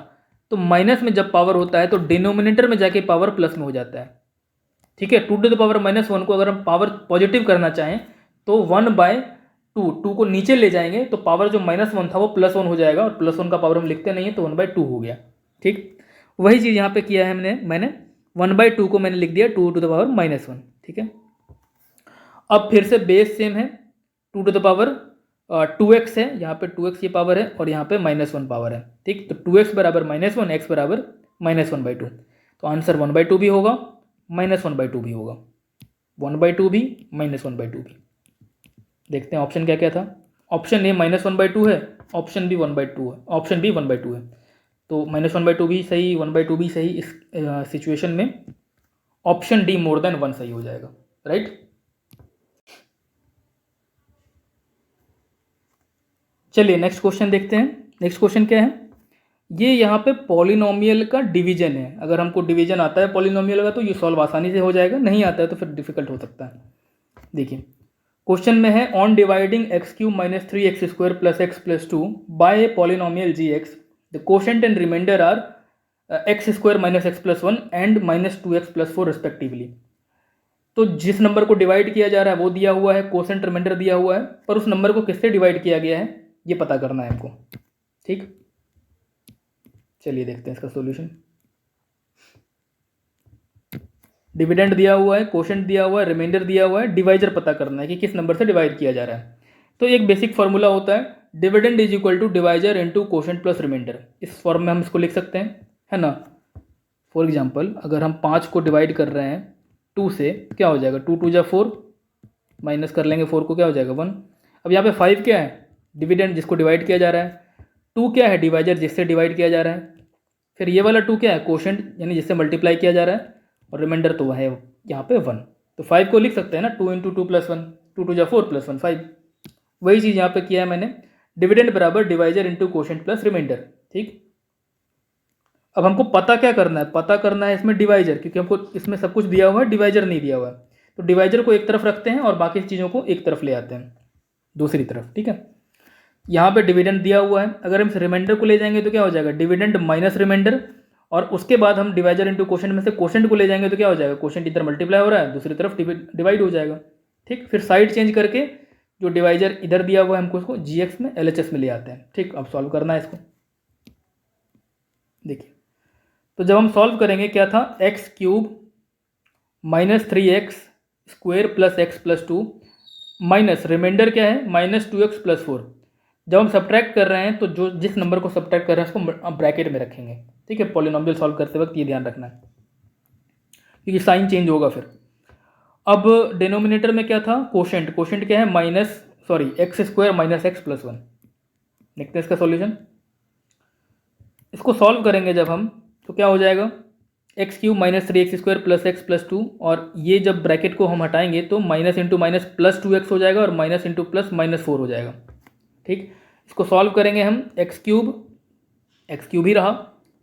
तो माइनस में जब पावर होता है तो डिनोमिनेटर में जाके पावर प्लस में हो जाता है, ठीक है। 2 टू द पावर -1 को अगर हम पावर पॉजिटिव करना चाहें तो 1/2 को नीचे ले जाएंगे तो पावर जो -1 था वो +1 हो जाएगा, और +1 का पावर हम लिखते नहीं है तो 1/2 हो गया, ठीक। वही चीज़ यहाँ पे किया है मैंने 1/2 को मैंने लिख दिया 2 टू द पावर -1, ठीक है। अब फिर से बेस सेम है, 2 टू द पावर 2x है, यहाँ पे 2x ये पावर है और यहाँ पे -1 पावर है, ठीक। तो 2x बराबर -1, x बराबर -1/2, तो आंसर 1/2 भी होगा, -1/2 भी होगा, 1/2 भी, -1/2 भी। देखते हैं ऑप्शन क्या क्या था। ऑप्शन ए -1/2 है, ऑप्शन बी 1/2 है, ऑप्शन बी 1/2 है, तो -1/2 भी सही, 1/2 भी सही। इस सिचुएशन में ऑप्शन डी मोर देन 1 सही हो जाएगा, राइट। चलिए नेक्स्ट क्वेश्चन देखते हैं। नेक्स्ट क्वेश्चन क्या है, ये यहाँ पे पॉलिनोमियल का डिवीजन है। अगर हमको डिवीजन आता है पॉलिनोमियल का तो ये सॉल्व आसानी से हो जाएगा, नहीं आता है तो फिर डिफिकल्ट हो सकता है। देखिए क्वेश्चन में है on dividing x³ - 3x² + x + 2 by a polynomial gx the quotient and remainder are x² - x + 1 and -2x + 4 respectively. तो जिस नंबर को डिवाइड किया जा रहा है वो दिया हुआ है, क्वोशेंट रिमाइंडर दिया हुआ है, पर उस नंबर को किससे डिवाइड किया गया है ये पता करना है हमको, ठीक। चलिए देखते हैं इसका सॉल्यूशन। डिविडेंड दिया हुआ है, क्वोशेंट दिया हुआ है, रिमाइंडर दिया हुआ है, डिवाइजर पता करना है कि किस नंबर से डिवाइड किया जा रहा है। तो एक बेसिक फॉर्मूला होता है dividend is equal to divisor into quotient plus remainder. इस फॉर्म में हम इसको लिख सकते हैं, है ना। फॉर एग्जांपल अगर हम 5 को डिवाइड कर रहे हैं 2 से, क्या हो जाएगा 2 2 जा 4, माइनस कर लेंगे 4 को, क्या हो जाएगा 1। अब यहाँ पे 5 क्या है डिविडेंड जिसको डिवाइड किया जा रहा है, 2 क्या है डिवाइजर जिससे डिवाइड किया जा रहा है, फिर ये वाला 2 क्या है क्वोशेंट यानी जिससे मल्टीप्लाई किया जा रहा है, और रिमाइंडर तो वह है यहाँ पे 1। तो 5 को लिख सकते हैं ना 2 × 2 + 1, 2 2 जा 4 + 1 5। वही चीज़ यहाँ पे किया है मैंने, डिविडेंड बराबर divisor into quotient plus remainder, ठीक। अब हमको पता क्या करना है, पता करना है इसमें डिवाइजर, क्योंकि हमको इसमें सब कुछ दिया हुआ है, डिवाइजर नहीं दिया हुआ है। तो डिवाइजर को एक तरफ रखते हैं और बाकी चीज़ों को एक तरफ ले आते हैं दूसरी तरफ, ठीक है। यहाँ पे डिविडेंड दिया हुआ है, अगर हम इस रिमाइंडर को ले जाएंगे तो क्या हो जाएगा डिविडेंड माइनस रिमाइंडर, और उसके बाद हम डिवाइजर इंटू क्वोशेंट में से क्वोशेंट को ले जाएंगे तो क्या हो जाएगा, क्वोशेंट इधर मल्टीप्लाई हो रहा है, दूसरी तरफ डिवाइड हो जाएगा। ठीक, फिर साइड चेंज करके जो डिवाइजर इधर दिया हुआ है हमको उसको GX में LHS में ले आते हैं। ठीक, अब सॉल्व करना है इसको। देखिए, तो जब हम सॉल्व करेंगे क्या था, x cube minus 3x square plus x plus 2 minus remainder क्या है -2x प्लस 4। जब हम सब्ट्रैक्ट कर रहे हैं तो जो जिस नंबर को सब्ट्रैक्ट कर रहे हैं उसको ब्रैकेट में रखेंगे। ठीक है, पॉलिनॉमियल सॉल्व करते वक्त ये ध्यान रखना है क्योंकि साइन चेंज होगा फिर। अब डिनोमिनेटर में क्या था, कोशेंट, कोशेंट क्या है x square minus x plus 1। देखते हैं इसका सॉल्यूशन। इसको सॉल्व करेंगे जब हम तो क्या हो जाएगा, x cube minus 3x square plus x plus 2, और ये जब ब्रैकेट को हम हटाएंगे तो minus into minus plus 2x हो जाएगा और माइनस इंटू प्लस -4 हो जाएगा। ठीक, इसको सॉल्व करेंगे हम, एक्स क्यूब ही रहा,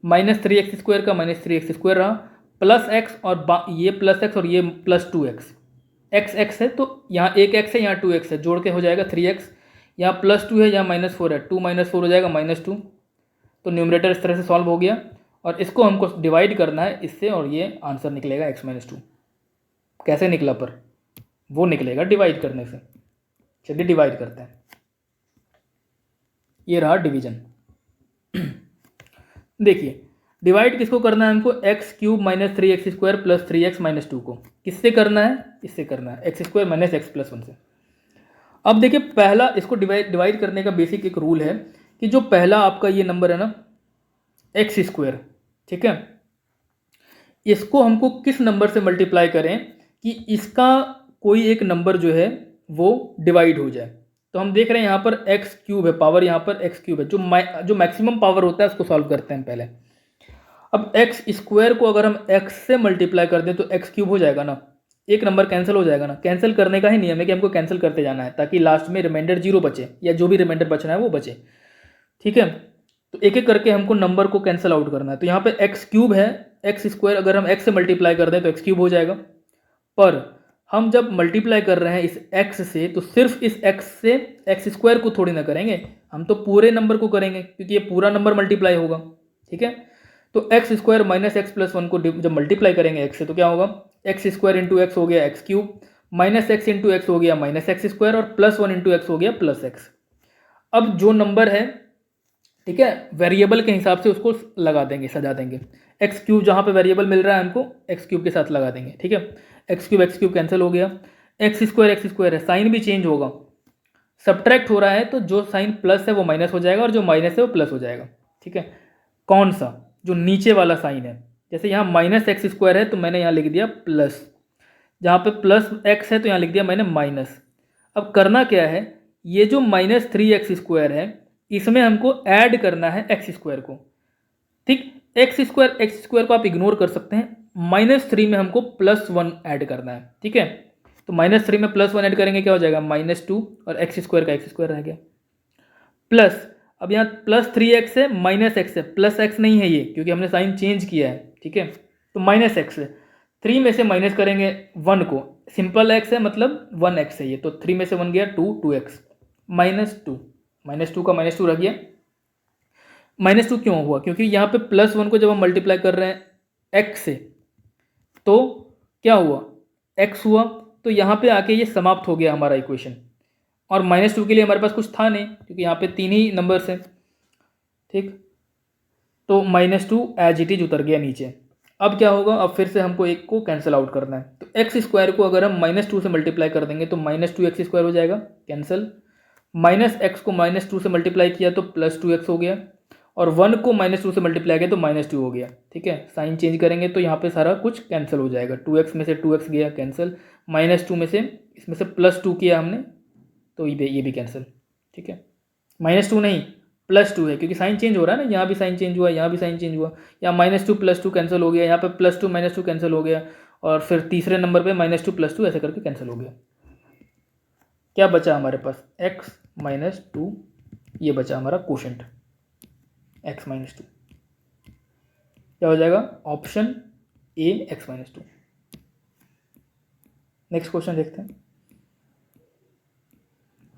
माइनस 3x स्क्वायर का माइनस 3x स्क्वायर रहा, प्लस एक्स और ये प्लस एक्स और ये प्लस 2x, एक्स है तो यहाँ एक एक्स है, यहाँ 2x है, जोड़ के हो जाएगा 3x, यहाँ प्लस 2 है, यहाँ -4 है, 2 - 4 हो जाएगा -2। तो न्यूमरेटर इस तरह से सॉल्व हो गया और इसको हमको डिवाइड करना है इससे और ये आंसर निकलेगा x - 2। कैसे निकला, पर वो निकलेगा डिवाइड करने से। चलिए डिवाइड करते हैं। ये रहा डिवीजन। देखिए, डिवाइड किसको करना है हमको, x cube minus 3x square plus 3x - 2 को किससे करना है, इससे करना है, x square minus x plus 1 से। अब देखिए, पहला इसको डिवाइड करने का बेसिक एक रूल है कि जो पहला आपका ये नंबर है ना एक्स स्क्वायर, ठीक है, इसको हमको किस नंबर से मल्टीप्लाई करें कि इसका कोई एक नंबर जो है वो डिवाइड हो जाए। तो हम देख रहे हैं यहाँ पर एक्स क्यूब है, पावर यहाँ पर एक्स क्यूब है, जो मैक्सिमम पावर होता है उसको सॉल्व करते हैं पहले। अब एक्स स्क्वायर को अगर हम एक्स से मल्टीप्लाई कर दें तो एक्स क्यूब हो जाएगा ना, एक नंबर कैंसिल हो जाएगा ना। कैंसिल करने का ही नियम है कि हमको कैंसिल करते जाना है ताकि लास्ट में रिमाइंडर 0 बचे या जो भी रिमाइंडर बचना है वो बचे। ठीक है, तो एक एक करके हमको नंबर को कैंसिल आउट करना है। तो यहाँ पे एक्स क्यूब है, एक्स स्क्वायर अगर हम एक्स से मल्टीप्लाई कर दें तो एक्स क्यूब हो जाएगा, पर हम जब मल्टीप्लाई कर रहे हैं इस एक्स से तो सिर्फ इस एक्स से एक्स स्क्वायर को थोड़ी ना करेंगे, हम तो पूरे नंबर को करेंगे क्योंकि ये पूरा नंबर मल्टीप्लाई होगा। ठीक है, तो x square minus x plus 1 को जब मल्टीप्लाई करेंगे एक्स से तो क्या होगा, एक्स स्क्वायर इंटू एक्स हो गया x cube, minus x into x हो गया माइनस एक्स स्क्वायर और प्लस 1 इंटू एक्स हो गया प्लस एक्स। अब जो नंबर है, ठीक है, वेरिएबल के हिसाब से उसको लगा देंगे, सजा देंगे। एक्स क्यूब जहाँ पे वेरिएबल मिल रहा है हमको एक्स क्यूब के साथ लगा देंगे। ठीक है, एक्स क्यूब कैंसिल हो गया, एक्स स्क्वायर है, साइन भी चेंज होगा, सब्ट्रैक्ट हो रहा है तो जो साइन प्लस है वो माइनस हो जाएगा और जो माइनस है वो प्लस हो जाएगा। ठीक है, कौन सा, जो नीचे वाला साइन है, जैसे यहाँ माइनस एक्स स्क्वायर है तो मैंने यहाँ लिख दिया प्लस, जहाँ पे प्लस एक्स है तो यहाँ लिख दिया मैंने माइनस। अब करना क्या है, ये जो -3x स्क्वायर है इसमें हमको ऐड करना है एक्स स्क्वायर को। ठीक, एक्स स्क्वायर को आप इग्नोर कर सकते हैं, -3 में हमको +1 ऐड करना है। ठीक है, तो -3 में +1 ऐड करेंगे क्या हो जाएगा -2 और एक्स स्क्वायर का एक्स स्क्वायर रह गया, प्लस अब यहाँ +3x है -x है, प्लस एक्स नहीं है ये क्योंकि हमने साइन चेंज किया है। ठीक है, तो -x है, 3 में से माइनस करेंगे 1 को, सिंपल x है मतलब 1x है ये, तो 3 में से 1 गया 2x -2 का -2 रह गया। -2 क्यों हुआ, क्योंकि यहाँ पे +1 को जब हम मल्टीप्लाई कर रहे हैं x से तो क्या हुआ, x हुआ, तो यहाँ पे आके ये समाप्त हो गया हमारा इक्वेशन, और -2 के लिए हमारे पास कुछ था नहीं क्योंकि यहाँ पे 3 ही नंबर्स हैं। ठीक, तो -2 एज इट इज उतर गया नीचे। अब क्या होगा, अब फिर से हमको एक को कैंसिल आउट करना है, तो एक्स स्क्वायर को अगर हम -2 से मल्टीप्लाई कर देंगे तो -2x² हो जाएगा, कैंसिल, -x को -2 से मल्टीप्लाई किया तो +2x हो गया, और 1 को -2 से मल्टीप्लाई किया तो -2 हो गया। ठीक है, साइन चेंज करेंगे तो यहाँ पे सारा कुछ कैंसिल हो जाएगा, 2x में से 2x गया कैंसिल, -2 में से इसमें से +2 किया हमने तो ये भी कैंसिल। ठीक है, -2 नहीं +2 है क्योंकि साइन चेंज हो रहा है ना, यहाँ भी साइन चेंज हुआ, यहाँ भी साइन चेंज हुआ, यहाँ -2 +2 कैंसिल हो गया, यहाँ पे +2 -2 कैंसिल हो गया, और फिर तीसरे नंबर पे -2 +2 ऐसे करके कैंसिल हो गया। क्या बचा हमारे पास, x - 2, ये बचा हमारा कोशेंट x - 2, क्या हो जाएगा, option A x - 2। Next question देखते हैं।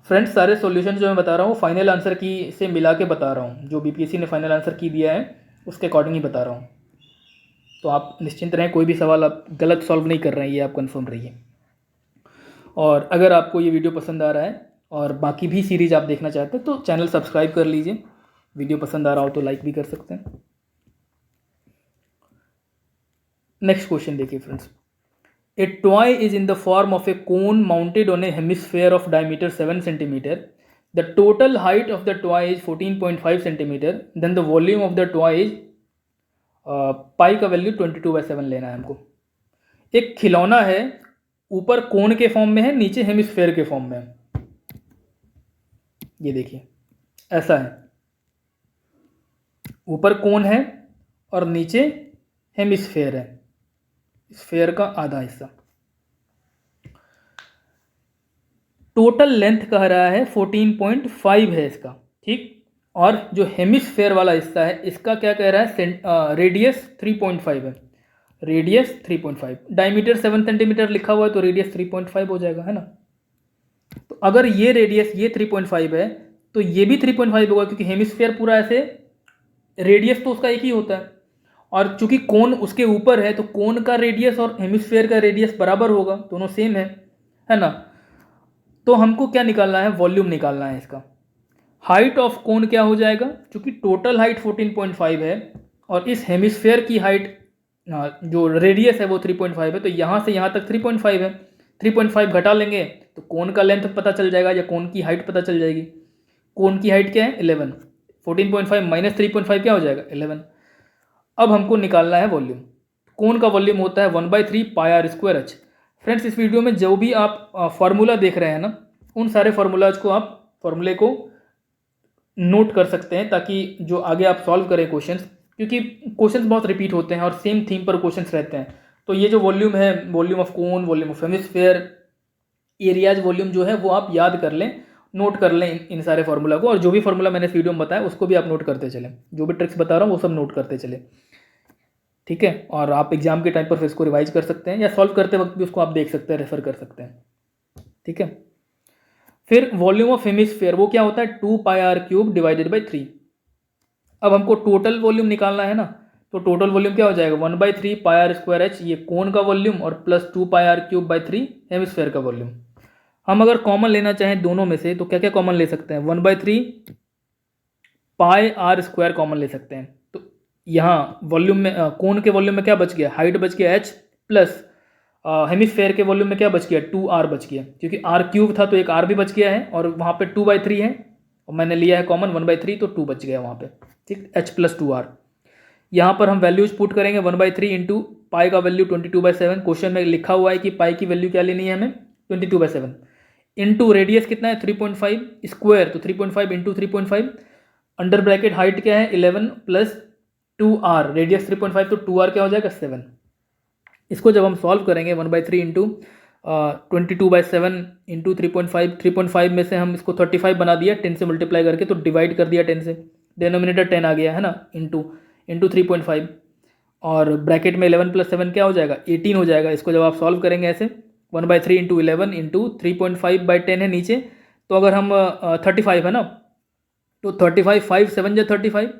फ्रेंड्स, सारे सॉल्यूशन जो मैं बता रहा हूँ फाइनल आंसर की से मिला के बता रहा हूँ, जो बीपीएससी ने फाइनल आंसर की दिया है उसके अकॉर्डिंग ही बता रहा हूँ। तो आप निश्चिंत रहें, कोई भी सवाल आप गलत सॉल्व नहीं कर रहे हैं, ये आप कंफर्म रहिए। और अगर आपको ये वीडियो पसंद आ रहा है और बाकी भी सीरीज़ आप देखना चाहते हैं तो चैनल सब्सक्राइब कर लीजिए। वीडियो पसंद आ रहा हो तो लाइक भी कर सकते हैं। नेक्स्ट क्वेश्चन देखिए friends. A toy is in the form of a cone mounted on a hemisphere of diameter 7 centimetre. The total height of the toy is 14.5 centimetre. Then the volume of the toy is, pi का वैल्यू 22/7 लेना है हमको। एक खिलौना है, ऊपर कोन के फॉर्म में है, नीचे हेमिस्फेयर के फॉर्म में है। ये देखिए ऐसा है, ऊपर कोन है और नीचे हेमिस्फेयर है, स्फेयर का आधा हिस्सा। टोटल लेंथ कह रहा है 14.5 है इसका, ठीक। और जो हेमिस्फेयर वाला हिस्सा है इसका क्या कह रहा है, रेडियस 3.5 है। रेडियस 3.5, डायमीटर 7 सेंटीमीटर लिखा हुआ है तो रेडियस 3.5 हो जाएगा, है ना। तो अगर ये रेडियस ये 3.5 है तो ये भी 3.5 होगा, क्योंकि हेमिस्फेयर पूरा ऐसे, रेडियस तो उसका एक ही होता है। और चूंकि कोन उसके ऊपर है तो कोन का रेडियस और हेमिस्फेयर का रेडियस बराबर होगा, दोनों सेम है ना। तो हमको क्या निकालना है, वॉल्यूम निकालना है इसका। हाइट ऑफ कोन क्या हो जाएगा, क्योंकि टोटल हाइट 14.5 है और इस हेमिस्फेयर की हाइट जो रेडियस है वो 3.5 है, तो यहाँ से यहाँ तक 3.5 है। 3.5 घटा लेंगे तो कोन का लेंथ पता चल जाएगा या कोन की हाइट पता चल जाएगी। कोन की हाइट क्या है, 11। 14.5 माइनस 3.5 क्या हो जाएगा, 11। अब हमको निकालना है वॉल्यूम। कोन का वॉल्यूम होता है 1/3 पाई आर स्क्वायर एच। फ्रेंड्स, इस वीडियो में जो भी आप फार्मूला देख रहे हैं ना, उन सारे फार्मूलाज को आप फार्मूले को नोट कर सकते हैं, ताकि जो आगे आप सॉल्व करें क्वेश्चंस, क्योंकि क्वेश्चंस बहुत रिपीट होते हैं और सेम थीम पर क्वेश्चंस रहते हैं। तो ये जो वॉल्यूम है, volume of cone, volume of hemisphere, areas volume जो है वो आप याद कर लें, नोट कर लें इन सारे फार्मूला को। और जो भी फार्मूला मैंने इस वीडियो में बताया उसको भी आप नोट करते चलें, जो भी ट्रिक्स बता रहा हूँ वो सब नोट करते चले, ठीक है। और आप एग्जाम के टाइम पर फिर इसको रिवाइज कर सकते हैं या सॉल्व करते वक्त भी उसको आप देख सकते हैं, रेफर कर सकते हैं, ठीक है। फिर वॉल्यूम ऑफ हेमिस्फेयर वो क्या होता है, 2 pi r cube divided by 3। अब हमको टोटल वॉल्यूम निकालना है ना, तो टोटल वॉल्यूम क्या हो जाएगा, 1/3 पाई आर स्क्वायर एच, ये कोन का वॉल्यूम, और plus 2 pi r cube by 3 hemisphere का वॉल्यूम। हम अगर कॉमन लेना चाहें दोनों में से तो क्या क्या कॉमन ले सकते हैं, 1/3 पाई आर स्क्वायर कॉमन ले सकते हैं। तो यहाँ वॉल्यूम में कोन के वॉल्यूम में क्या बच गया, हाइट बच गया h, प्लस हेमिस्फेयर के वॉल्यूम में क्या बच गया, 2r बच गया, क्योंकि r क्यूब था तो एक r भी बच गया है, और वहाँ पे 2/3 है और मैंने लिया है कॉमन 1/3, तो 2 बच गया वहाँ पे, ठीक, h प्लस 2r। यहाँ पर हम वैल्यूज पुट करेंगे, 1/3 इंटू पाई का वैल्यू 22/7। क्वेश्चन में लिखा हुआ है कि पाई की वैल्यू क्या लेनी है हमें, 22/7, इंटू रेडियस कितना है 3.5 स्क्वायर, तो 3.5 इंटू 3.5, अंडर ब्रैकेट हाइट क्या है 11 प्लस 2r, रेडियस 3.5, तो 2r क्या हो जाएगा 7। इसको जब हम सॉल्व करेंगे 1/3 इंटू 22/7 इंटू 3.5, 3.5 में से हम इसको 35 बना दिया 10 से मल्टीप्लाई करके, तो डिवाइड कर दिया 10 से, डिनोमिनेटर 10 आ गया है ना, इंटू 3.5, और ब्रैकेट में 11 प्लस 7 क्या हो जाएगा 18 हो जाएगा। इसको जब आप सॉल्व करेंगे ऐसे, 1/3 इंटू 11 इंटू 3.5/10 है नीचे, तो अगर हम 35 है ना, तो 35 5 7 या 35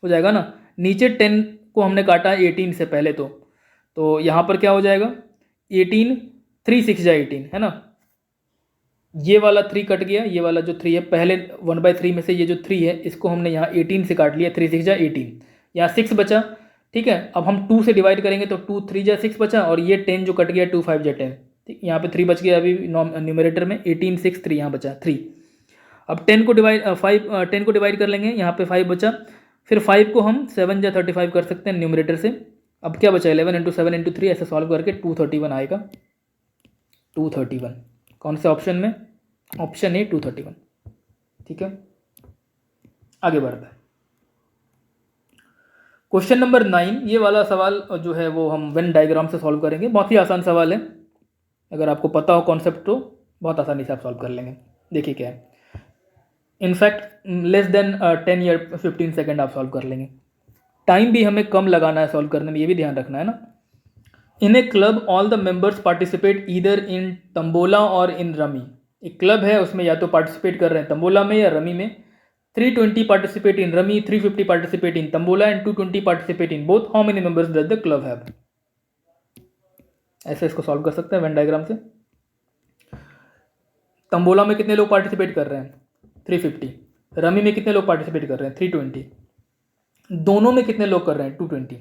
हो जाएगा ना, नीचे 10 को हमने काटा 18 से पहले, तो यहाँ पर क्या हो जाएगा 18, 3 6 जा 18 है ना, ये वाला 3 कट गया, ये वाला जो 3 है पहले 1/3 में से, ये जो 3 है इसको हमने यहाँ 18 से काट लिया, 3 6 जा 18, यहाँ 6 बचा, ठीक है। अब हम 2 से डिवाइड करेंगे तो 2 3 जा 6 बचा, और ये 10 जो कट गया 2 5 जा 10, ठीक, यहाँ पे 3 बच गया अभी न्यूमरेटर में, 18 6 3 यहाँ बचा 3। अब 10 को डिवाइड कर लेंगे, यहाँ पे 5 बचा, फिर 5 को हम 7 या 35 कर सकते हैं न्यूमरेटर से। अब क्या बचा 11 इंटू 7 इंटू 3, ऐसे सॉल्व करके 231 आएगा, 231 कौन से ऑप्शन में, ऑप्शन ए 231, ठीक है। आगे बढ़ता है क्वेश्चन नंबर 9। ये वाला सवाल जो है वो हम वेन डायग्राम से सॉल्व करेंगे, बहुत ही आसान सवाल है, अगर आपको पता हो कॉन्सेप्ट तो बहुत आसानी से आप सॉल्व कर लेंगे। देखिए क्या है, इनफैक्ट लेस देन 10 या 15 सेकेंड आप सॉल्व कर लेंगे, टाइम भी हमें कम लगाना है सॉल्व करने में, ये भी ध्यान रखना है ना। In a club all the members participate either in tambola और इन रमी। एक क्लब है उसमें या तो पार्टिसिपेट कर रहे हैं तंबोला में या रमी में। 320 participate in rummy, 350 participate in tambola and 220 participate in both. How many members does the club have? ऐसे इसको सॉल्व कर सकते हैं वेन डायग्राम से। तंबोला में कितने लोग पार्टिसिपेट कर रहे हैं? 350। रमी में कितने लोग पार्टिसिपेट कर रहे हैं? 320। दोनों में कितने लोग कर रहे हैं? 220।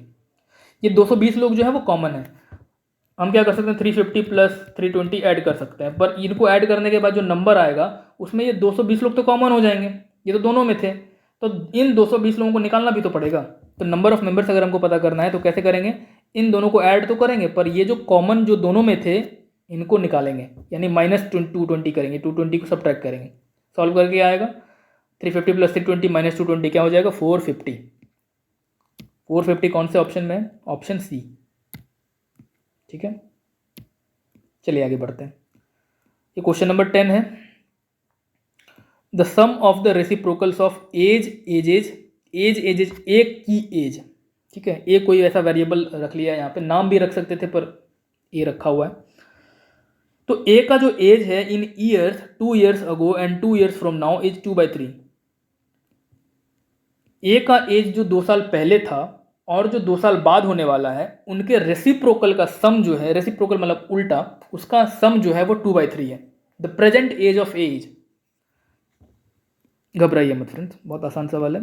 ये 220 लोग जो है वो कॉमन है। हम क्या कर सकते हैं? 350 प्लस 320 ऐड कर सकते हैं, पर इनको ऐड करने के बाद जो नंबर आएगा उसमें ये 220 लोग तो कॉमन हो जाएंगे, ये तो दोनों में थे, तो इन 220 लोगों को निकालना भी तो पड़ेगा। तो नंबर ऑफ मेंबर्स अगर हमको पता करना है तो कैसे करेंगे? इन दोनों को ऐड तो करेंगे, पर ये जो कॉमन जो दोनों में थे इनको निकालेंगे, यानी -220 करेंगे, 220 को सब्ट्रैक्ट करेंगे। सॉल्व करके आएगा 350 प्लस 320 माइनस 220 क्या हो जाएगा? 450। 450 कौन से ऑप्शन में है? Option C. ठीक है, चलिए आगे बढ़ते हैं। ये क्वेश्चन नंबर 10 है। The sum of the reciprocals of age ages, एक की एज। ठीक है, ए कोई ऐसा वेरिएबल रख लिया, यहाँ पे नाम भी रख सकते थे पर ए रखा हुआ है। तो ए का जो एज है इन years 2 years ago and 2 years from now is 2/3। ए का एज जो 2 साल पहले था और जो 2 साल बाद होने वाला है, उनके रेसिप्रोकल का सम जो है, रेसिप्रोकल मतलब उल्टा, उसका सम जो है वो 2/3 है। The present age of age. घबराइए मत फ्रेंड्स, बहुत आसान सवाल है।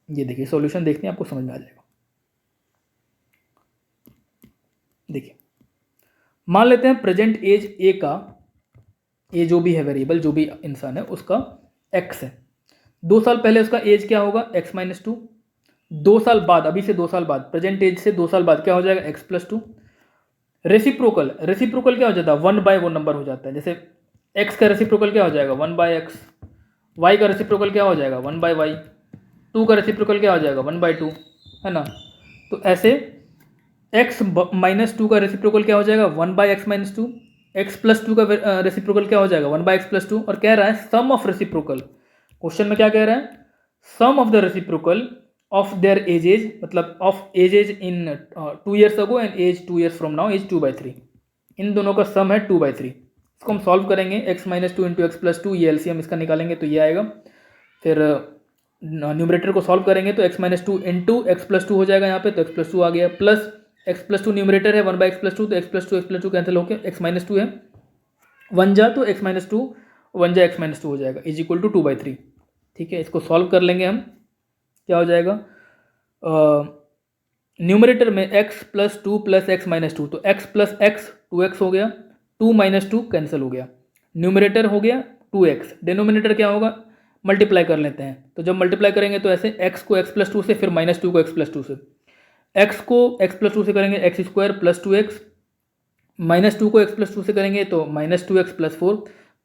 ये देखिए सॉल्यूशन देखते हैं, आपको समझ में आ जाएगा। देखिए मान लेते हैं प्रेजेंट एज ए का, ए जो भी है वेरिएबल, जो भी इंसान है उसका एक्स है। 2 साल पहले उसका एज क्या होगा? x-2। 2 साल बाद, अभी से 2 साल बाद, प्रेजेंट एज से 2 साल बाद क्या हो जाएगा? x+2। रेसिप्रोकल, रेसिप्रोकल क्या हो जाता है? 1/, वो नंबर हो जाता है। जैसे x का रेसिप्रोकल क्या हो जाएगा? 1/x। y का रेसिप्रोकल क्या हो जाएगा? 1/y। 2 का रेसिप्रोकल क्या हो जाएगा? 1/2, है ना। तो ऐसे x-2 का रेसिप्रोकल क्या हो जाएगा? 1/x-2। x+2 का रेसिप्रोकल क्या हो जाएगा? 1/x+2। और कह रहा है सम ऑफ रेसिप्रोकल। क्वेश्चन में क्या कह रहा है? Sum of the reciprocal of their ages, मतलब of ages in 2 years ago and age 2 years from now is 2/3। इन दोनों का सम है 2/3। इसको हम सॉल्व करेंगे, x-2 इंटू x+2, ये एलसीएम इसका निकालेंगे तो ये आएगा। फिर न्यूमरेटर को सॉल्व करेंगे तो x-2 इंटू x+2 हो जाएगा यहाँ पे, तो x+2 आ गया, प्लस x+2 न्यूमरेटर है 1/x+2, तो x+2 कैंसिल होकर x-2 है, 1 जा तो x-2, 1 जा x-2 हो जाएगा, इज इक्वल टू 2/3। ठीक है, इसको सॉल्व कर लेंगे हम, क्या हो जाएगा? न्यूमरेटर में x+2 प्लस x-2, तो x प्लस x 2x हो गया, 2 - 2 कैंसिल हो गया, न्यूमरेटर हो गया 2x, डिनोमिनेटर क्या होगा? मल्टीप्लाई कर लेते हैं। तो जब मल्टीप्लाई करेंगे तो ऐसे x को x+2 से, फिर -2 को x+2 से, x को x+2 से करेंगे x² प्लस 2x, -2 को x+2 से करेंगे तो -2x plus 4,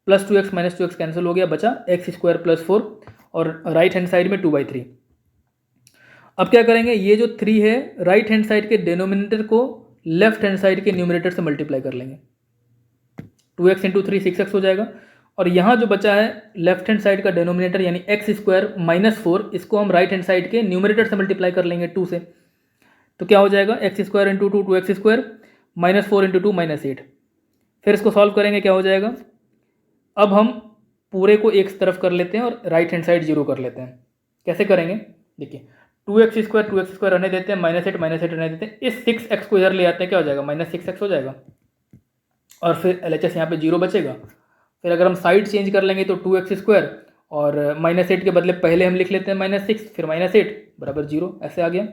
plus 2x -2x cancel हो गया, बचा x² प्लस 4 और राइट हैंड साइड में 2/3। अब क्या करेंगे? ये जो 3 है राइट हैंड साइड के डिनोमिनेटर को लेफ्ट हैंड साइड के न्यूमरेटर से मल्टीप्लाई कर लेंगे, 2x इंटू 3 6x हो जाएगा। और यहाँ जो बचा है लेफ्ट हैंड साइड का डिनोमिनेटर यानी x² - 4, इसको हम राइट हैंड साइड के न्यूमरेटर से मल्टीप्लाई कर लेंगे 2 से, तो क्या हो जाएगा? x² into 2 2x² -4 into 2 -8। फिर इसको सॉल्व करेंगे, क्या हो जाएगा? अब हम पूरे को एक तरफ कर लेते हैं और राइट हैंड साइड 0 कर लेते हैं। कैसे करेंगे? देखिए 2x² रहने देते हैं, -8 रहने देते हैं, इस 6x को इधर ले आते हैं, क्या हो जाएगा? -6x हो जाएगा, और फिर LHS यहाँ पे 0 बचेगा। फिर अगर हम साइड चेंज कर लेंगे तो 2x² और -8 के बदले पहले हम लिख लेते हैं -6, फिर -8 बराबर 0, ऐसे आ गया।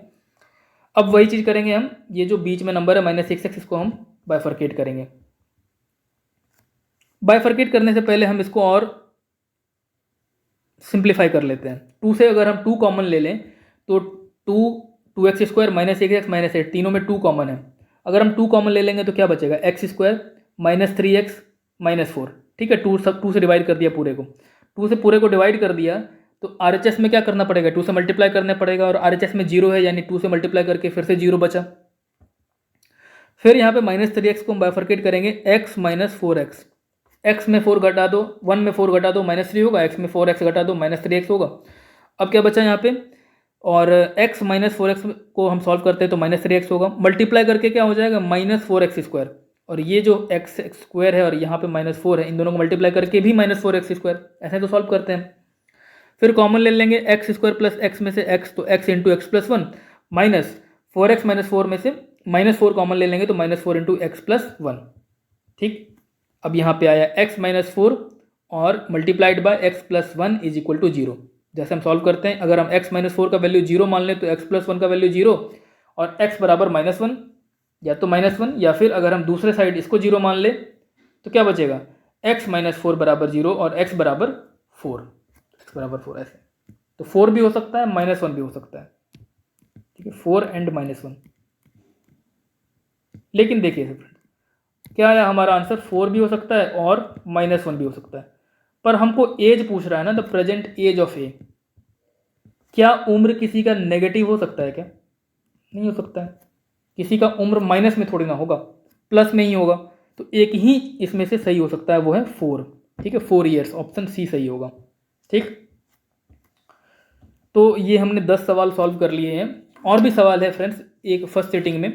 अब वही चीज़ करेंगे हम, ये जो बीच में नंबर है -6x, इसको हम बाइफरकेट करेंगे। बाइफरकेट करने से पहले हम इसको और सिंप्लीफाई कर लेते हैं। 2 से अगर हम 2 कॉमन ले लें तो 2x² -1x -8, तीनों में 2 कॉमन है। अगर हम 2 कॉमन ले लेंगे तो क्या बचेगा? x² -3x -4। ठीक है, 2 से डिवाइड कर दिया पूरे को, 2 से पूरे को डिवाइड कर दिया तो RHS में क्या करना पड़ेगा? 2 से मल्टीप्लाई करना पड़ेगा, और RHS में 0 है यानी 2 से मल्टीप्लाई करके फिर से 0 बचा। फिर यहाँ पे -3x को हम बाइफरकेट करेंगे, x - 4x, x में 4 घटा दो, 1 में 4 घटा दो -3 होगा, x में 4x घटा दो -3x होगा। अब क्या बचा यहाँ पे? और x - 4x को हम सॉल्व करते हैं तो -3x होगा, मल्टीप्लाई करके क्या हो जाएगा? -4x², और ये जो x² है और यहाँ पे -4 है, इन दोनों को मल्टीप्लाई करके भी -4x², ऐसे तो सॉल्व करते हैं। फिर कॉमन ले लेंगे एक्स स्क्वायर प्लस एक्स में से एक्स, तो x into x plus one, minus 4x minus 4 में से -4 कॉमन ले लेंगे तो -4 इंटू एक्स प्लस वन। ठीक, अब यहाँ पे आया x माइनस 4 और multiplied by x plus one is equal to 0। जैसे हम सॉल्व करते हैं, अगर हम x माइनस 4 का वैल्यू 0 मान लें तो x प्लस वन का वैल्यू 0 और x बराबर -1, या तो -1, या फिर अगर हम दूसरे साइड इसको 0 मान ले तो क्या बचेगा, x माइनस 4 बराबर 0 और x बराबर 4, x बराबर 4 ऐसे। तो 4 भी हो सकता है, -1 भी हो सकता है। ठीक है, 4 एंड -1। लेकिन देखिए फ्रेंड, क्या आया हमारा आंसर, 4 भी हो सकता है और -1 भी हो सकता है। पर हमको एज पूछ रहा है ना, द प्रेजेंट एज ऑफ ए। क्या उम्र किसी का नेगेटिव हो सकता है क्या? नहीं हो सकता है। किसी का उम्र माइनस में थोड़ी ना होगा, प्लस में ही होगा। तो एक ही इसमें से सही हो सकता है, वो है 4। ठीक है, 4 ईयर्स, ऑप्शन सी सही होगा। ठीक, तो ये हमने 10 सवाल सॉल्व कर लिए हैं। और भी सवाल है फ्रेंड्स, एक फर्स्ट सेटिंग में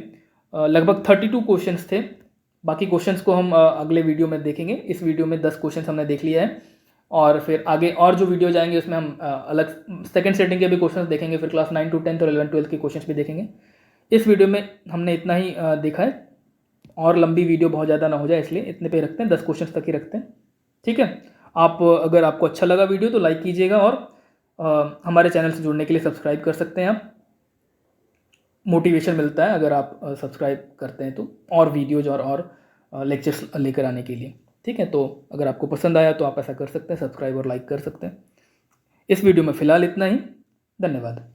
लगभग 32 क्वेश्चंस थे। बाकी क्वेश्चंस को हम अगले वीडियो में देखेंगे। इस वीडियो में 10 क्वेश्चंस हमने देख लिया है, और फिर आगे और जो वीडियो जाएंगे उसमें हम अलग सेकंड सेटिंग के भी क्वेश्चंस देखेंगे, फिर क्लास 9 to 10 और 11 12 के क्वेश्चंस भी देखेंगे। इस वीडियो में हमने इतना ही देखा है, और लंबी वीडियो बहुत ज़्यादा ना हो जाए इसलिए इतने पे रखते हैं, 10 क्वेश्चंस तक ही रखते हैं। ठीक है, आप अगर आपको अच्छा लगा वीडियो तो लाइक कीजिएगा, और हमारे चैनल से जुड़ने के लिए सब्सक्राइब कर सकते हैं आप। मोटिवेशन मिलता है अगर आप सब्सक्राइब करते हैं तो, और वीडियोज और लेक्चर्स लेकर आने के लिए। ठीक है, तो अगर आपको पसंद आया तो आप ऐसा कर सकते हैं, सब्सक्राइब और लाइक कर सकते हैं। इस वीडियो में फ़िलहाल इतना ही। धन्यवाद।